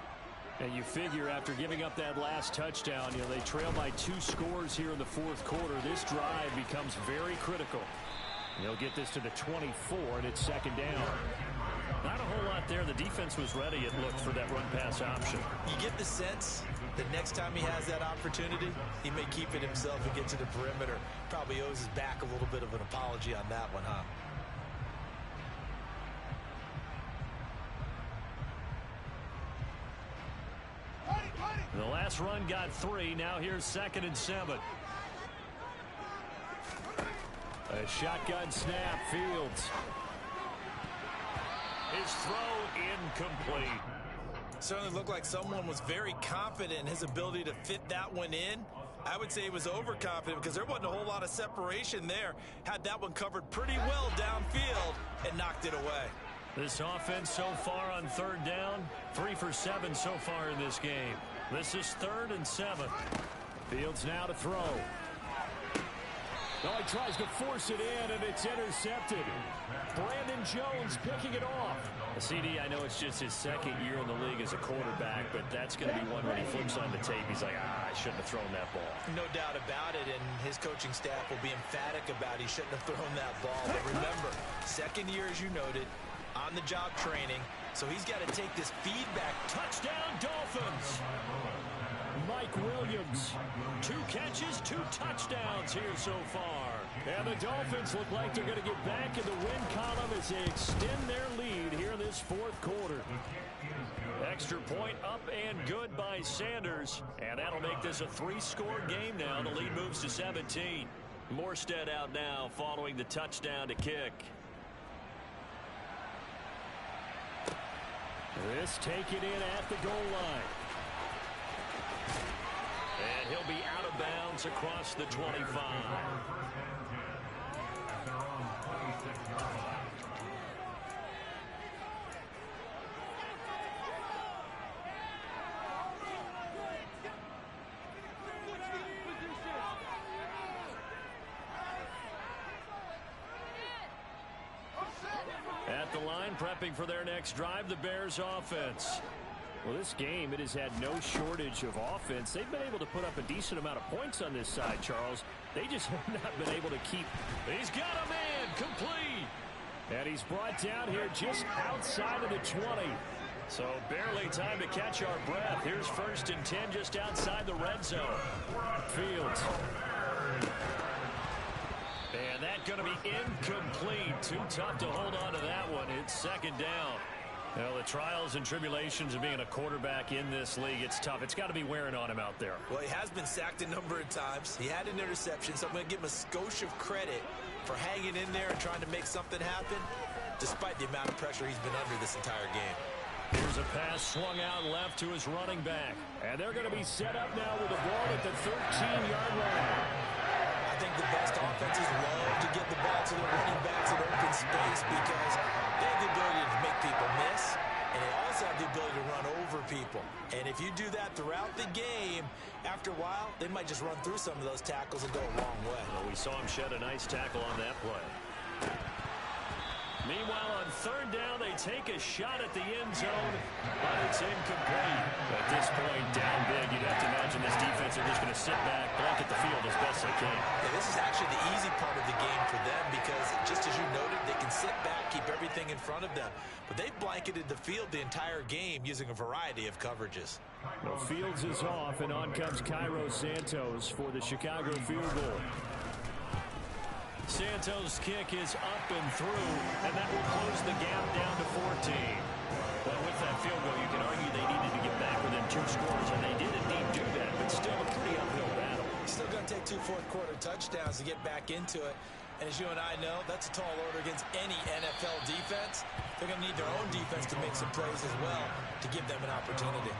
And you figure after giving up that last touchdown, they trail by 2 scores here in the 4th quarter. This drive becomes very critical. They'll get this to the 24, and it's 2nd down. Not a whole lot there. The defense was ready, it looked, for that run-pass option. You get the sense that next time he has that opportunity, he may keep it himself and get to the perimeter. Probably owes his back a little bit of an apology on that one, huh? The last run got 3. Now here's 2nd and 7. A shotgun snap, Fields. His throw incomplete. Certainly looked like someone was very confident in his ability to fit that one in. I would say he was overconfident because there wasn't a whole lot of separation there. Had that one covered pretty well downfield and knocked it away. This offense so far on 3rd down, 3 for 7 so far in this game. This is 3rd and 7. Fields now to throw. No, he tries to force it in, and it's intercepted. Brandon Jones picking it off. CD, I know it's just his 2nd year in the league as a quarterback, but that's going to be one when he flips on the tape. He's like, I shouldn't have thrown that ball. No doubt about it, and his coaching staff will be emphatic about he shouldn't have thrown that ball. But remember, 2nd year, as you noted, on-the-job training, so he's got to take this feedback. Touchdown, Dolphins! Mike Williams. 2 catches, 2 touchdowns here so far. And the Dolphins look like they're going to get back in the win column as they extend their lead here in this 4th quarter. Extra point up and good by Sanders. And that'll make this a 3-score game now. The lead moves to 17. Morstead out now following the touchdown to kick. This taken in at the goal line. And he'll be out of bounds across the 25. At the line, prepping for their next drive, the Bears offense. Well, this game, it has had no shortage of offense. They've been able to put up a decent amount of points on this side, Charles. They just have not been able to keep. He's got a man, complete. And he's brought down here just outside of the 20. So barely time to catch our breath. Here's 1st and 10 just outside the red zone. Fields. And that's going to be incomplete. Too tough to hold on to that one. It's 2nd down. Well, the trials and tribulations of being a quarterback in this league, it's tough. It's got to be wearing on him out there. Well, he has been sacked a number of times. He had an interception, so I'm going to give him a skosh of credit for hanging in there and trying to make something happen, despite the amount of pressure he's been under this entire game. Here's a pass swung out left to his running back. And they're going to be set up now with the ball at the 13-yard line. I think the best offenses love to get the ball to their running backs in open space because they have the ability to make people miss, and they also have the ability to run over people. And if you do that throughout the game, after a while, they might just run through some of those tackles and go a long way. Well, we saw him shed a nice tackle on that play. Meanwhile, on 3rd down, they take a shot at the end zone, but it's incomplete. At this point, down big, you'd have to imagine this defense are just going to sit back, blanket the field as best they can. Yeah, this is actually the easy part of the game for them because, just as you noted, they can sit back, keep everything in front of them. But they've blanketed the field the entire game using a variety of coverages. Well, Fields is off, and on comes Cairo Santos for the Chicago field goal. Santos' kick is up and through, and that will close the gap down to 14. Well, with that field goal, you can argue they needed to get back within 2 scores, and they did indeed do that, but still a pretty uphill battle. Still going to take 2 fourth-quarter touchdowns to get back into it. And as you and I know, that's a tall order against any NFL defense. They're going to need their own defense to make some plays as well to give them an opportunity.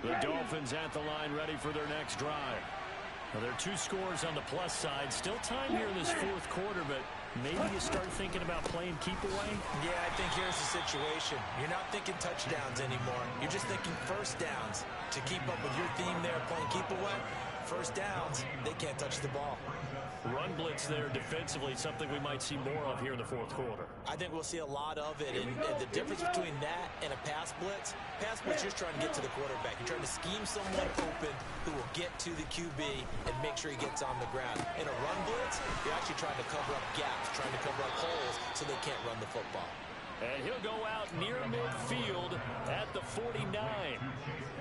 The Dolphins at the line ready for their next drive. Well, there are 2 scores on the plus side. Still time here in this 4th quarter, but maybe you start thinking about playing keep away? Yeah, I think here's the situation. You're not thinking touchdowns anymore. You're just thinking 1st downs. To keep up with your theme there, playing keep away, 1st downs, they can't touch the ball. Run blitz there defensively, something we might see more of here in the 4th quarter. I think we'll see a lot of it, and the difference between that and a pass blitz, you're just trying to get to the quarterback. You're trying to scheme someone open who will get to the QB and make sure he gets on the ground. In a run blitz, you're actually trying to cover up gaps, trying to cover up holes so they can't run the football. And he'll go out near midfield at the 49.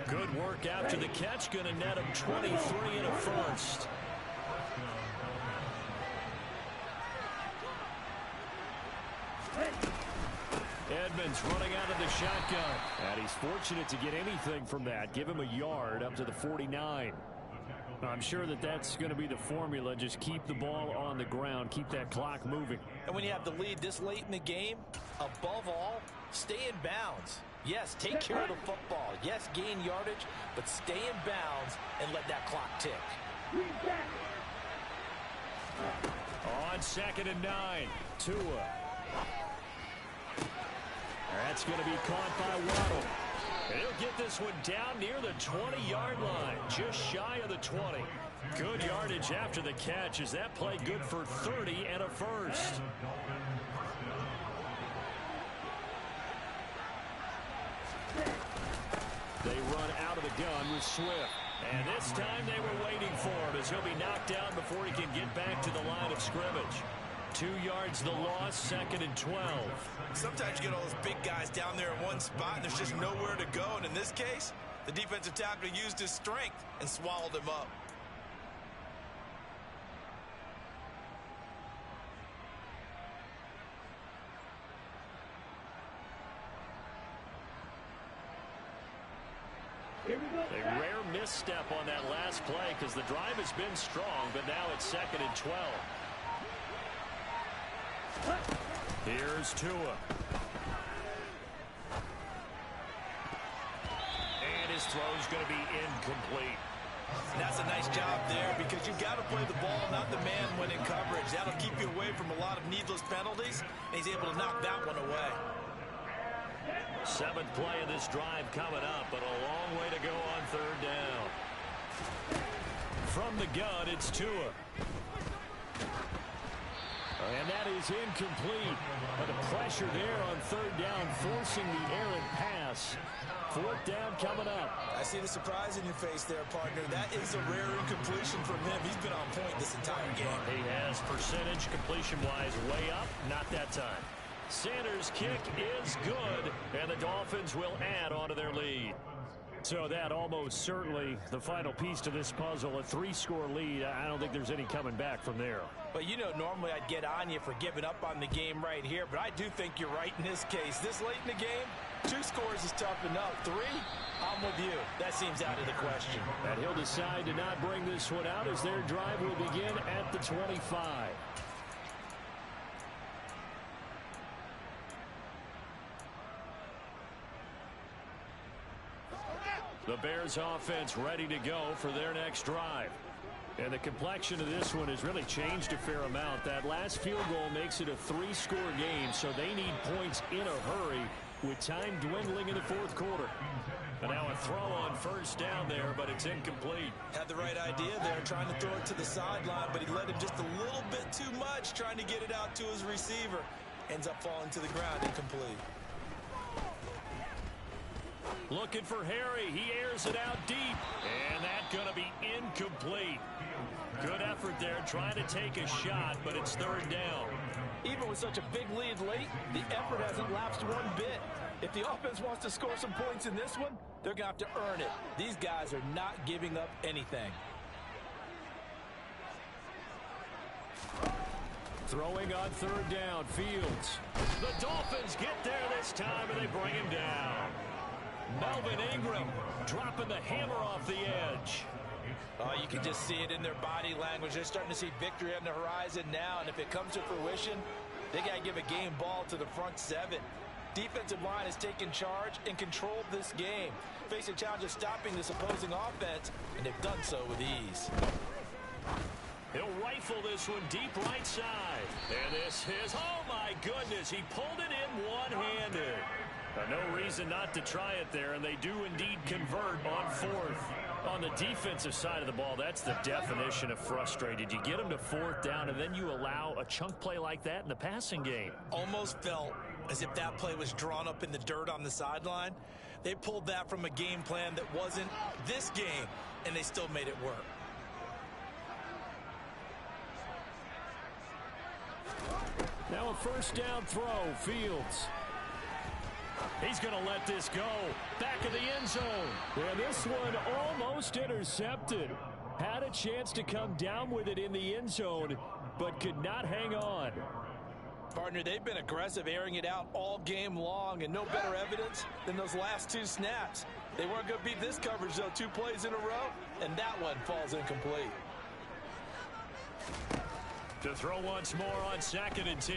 Good work after the catch, going to net him 23 and a 1st. Edmonds running out of the shotgun. And he's fortunate to get anything from that. Give him a yard up to the 49. I'm sure that that's going to be the formula. Just keep the ball on the ground. Keep that clock moving. And when you have the lead this late in the game, above all, stay in bounds. Yes, take care of the football. Yes, gain yardage, but stay in bounds and let that clock tick. On 2nd and 9, Tua. That's going to be caught by Waddle. And he'll get this one down near the 20-yard line, just shy of the 20. Good yardage after the catch. Is that play good for 30 and a 1st? They run out of the gun with Swift. And this time they were waiting for him as he'll be knocked down before he can get back to the line of scrimmage. 2 yards the loss, 2nd and 12. Sometimes you get all those big guys down there in one spot and there's just nowhere to go. And in this case, the defensive tackle used his strength and swallowed him up. A rare misstep on that last play because the drive has been strong, but now it's 2nd and 12. Here's Tua. And his throw is going to be incomplete. And that's a nice job there because you've got to play the ball, not the man when in coverage. That'll keep you away from a lot of needless penalties, and he's able to knock that one away. 7th play of this drive coming up, but a long way to go on 3rd down. From the gun, it's Tua. And that is incomplete. But the pressure there on 3rd down, forcing the errant pass. 4th down coming up. I see the surprise in your face there, partner. That is a rare incompletion from him. He's been on point this entire game. He has percentage completion-wise way up. Not that time. Sanders' kick is good, and the Dolphins will add on to their lead. So that almost certainly the final piece to this puzzle, a 3-score lead. I don't think there's any coming back from there. But, you know, normally I'd get on you for giving up on the game right here, but I do think you're right in this case. This late in the game, 2 scores is tough enough. 3, I'm with you. That seems out of the question. And he'll decide to not bring this one out as their drive will begin at the 25. The Bears offense ready to go for their next drive. And the complexion of this one has really changed a fair amount. That last field goal makes it a 3-score game, so they need points in a hurry with time dwindling in the 4th quarter. And now a throw on 1st down there, but it's incomplete. Had the right idea there, trying to throw it to the sideline, but he let him just a little bit too much, trying to get it out to his receiver. Ends up falling to the ground, incomplete. Looking for Harry. He airs it out deep. And that's going to be incomplete. Good effort there, trying to take a shot, but it's 3rd down. Even with such a big lead late, the effort hasn't lapsed one bit. If the offense wants to score some points in this one, they're going to have to earn it. These guys are not giving up anything. Throwing on 3rd down, Fields. The Dolphins get there this time, and they bring him down. Melvin Ingram dropping the hammer off the edge. You can just see it in their body language. They're starting to see victory on the horizon now, and if it comes to fruition, they got to give a game ball to the front 7. Defensive line has taken charge and controlled this game, facing challenge of stopping this opposing offense, and they've done so with ease. He'll rifle this one deep right side. And this is, oh my goodness, he pulled it in one-handed. No reason not to try it there, and they do indeed convert on 4th. On the defensive side of the ball, that's the definition of frustrated. You get them to 4th down, and then you allow a chunk play like that in the passing game. Almost felt as if that play was drawn up in the dirt on the sideline. They pulled that from a game plan that wasn't this game, and they still made it work. Now a 1st down throw, Fields. He's going to let this go. Back of the end zone. And this one almost intercepted. Had a chance to come down with it in the end zone, but could not hang on. Partner, they've been aggressive, airing it out all game long, and no better evidence than those last 2 snaps. They weren't going to beat this coverage, though, 2 plays in a row, and that one falls incomplete. To throw once more on 2nd and 10.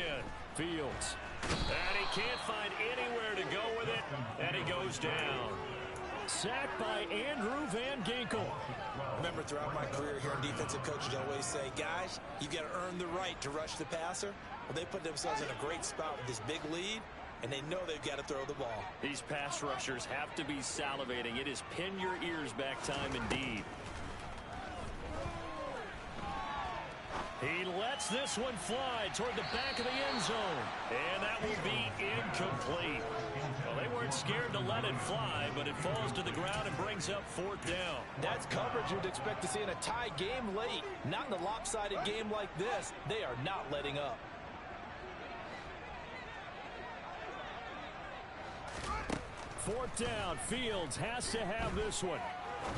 Fields. And he can't find anywhere to go with it, and he goes down. Sacked by Andrew Van Ginkel. Remember, throughout my career here in defensive coaches, I always say, guys, you've got to earn the right to rush the passer. Well, they put themselves in a great spot with this big lead, and they know they've got to throw the ball. These pass rushers have to be salivating. It is pin your ears back time indeed. He lets this one fly toward the back of the end zone. And that will be incomplete. Well, they weren't scared to let it fly, but it falls to the ground and brings up 4th down. That's coverage you'd expect to see in a tie game late. Not in a lopsided game like this. They are not letting up. Fourth down. Fields has to have this one.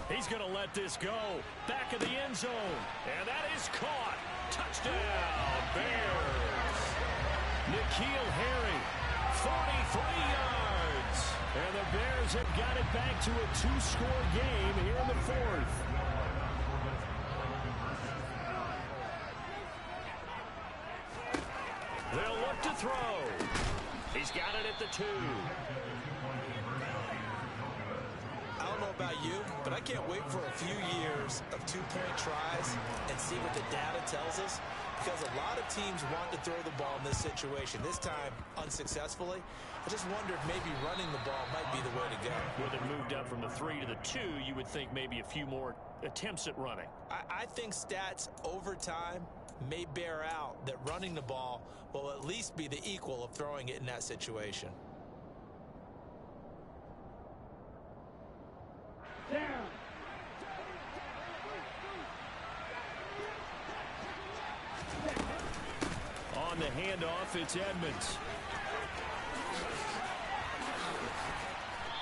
He's going to let this go. Back of the end zone. And that is caught. Touchdown, Bears. N'Keal Harry, 43 yards. And the Bears have got it back to a 2-score game here in the 4th. They'll look to throw. He's got it at the 2. I don't know about you, but I can't wait for a few years of two-point tries and see what the data tells us, because a lot of teams want to throw the ball in this situation, this time unsuccessfully. I just wonder if maybe running the ball might be the way to go. With it moved up from the 3 to the 2, you would think maybe a few more attempts at running. I think stats over time may bear out that running the ball will at least be the equal of throwing it in that situation. Down. On the handoff, it's Edmonds.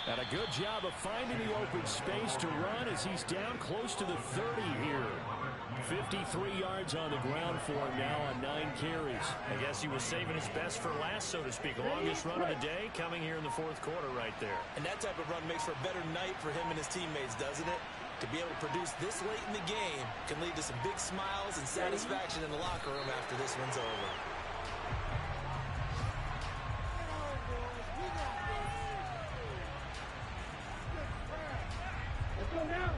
And a good job of finding the open space to run as he's down close to the 30 here. 53 yards on the ground for him now on 9 carries. I guess he was saving his best for last, so to speak. Longest run of the day coming here in the fourth quarter right there. And that type of run makes for a better night for him and his teammates, doesn't it? To be able to produce this late in the game can lead to some big smiles and satisfaction in the locker room after this one's over. Let's go now.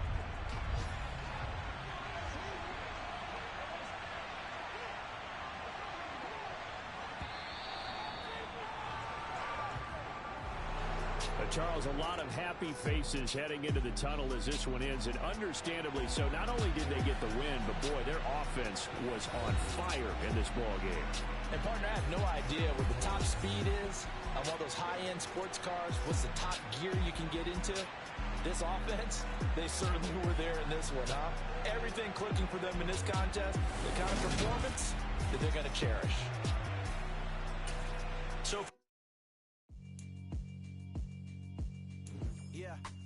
Charles, a lot of happy faces heading into the tunnel as this one ends, and understandably so. Not only did they get the win, but boy, their offense was on fire in this ball game. And partner, I have no idea what the top speed is on one of those high-end sports cars. What's the top gear you can get into? This offense, they certainly were there in this one, huh? Everything clicking for them in this contest, the kind of performance that they're going to cherish. So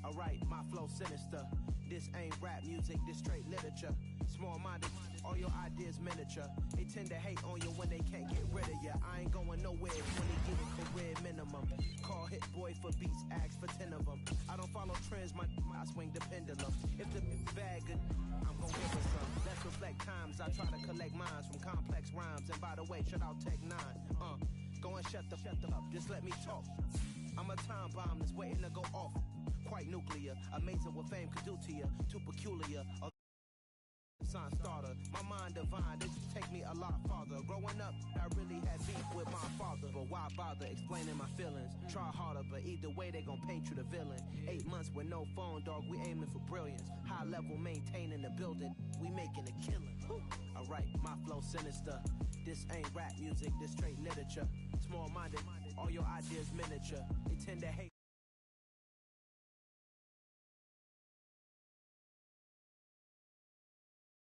alright, my flow sinister. This ain't rap music, this straight literature. Small-minded, all your ideas miniature. They tend to hate on you when they can't get rid of you. I ain't going nowhere, 20 year career minimum. Call Hit Boy for beats, ask for 10 of them. I don't follow trends, I swing the pendulum. If the bag good, I'm gon' give her some. Let's reflect times, I try to collect minds from complex rhymes. And by the way, shout out Tech 9. Go and shut the up, just let me talk. I'm a time bomb that's waiting to go off. Quite nuclear, amazing what fame could do to you. Too peculiar, a sign starter. My mind divine, this take me a lot farther. Growing up, I really had beef with my father. But why bother explaining my feelings? Try harder, but either way they gon' paint you the villain. 8 months with no phone, dog, we aiming for brilliance. High level maintaining the building, we making a killing. Alright, my flow sinister. This ain't rap music, this straight literature. Small-minded, all your ideas miniature. They tend to hate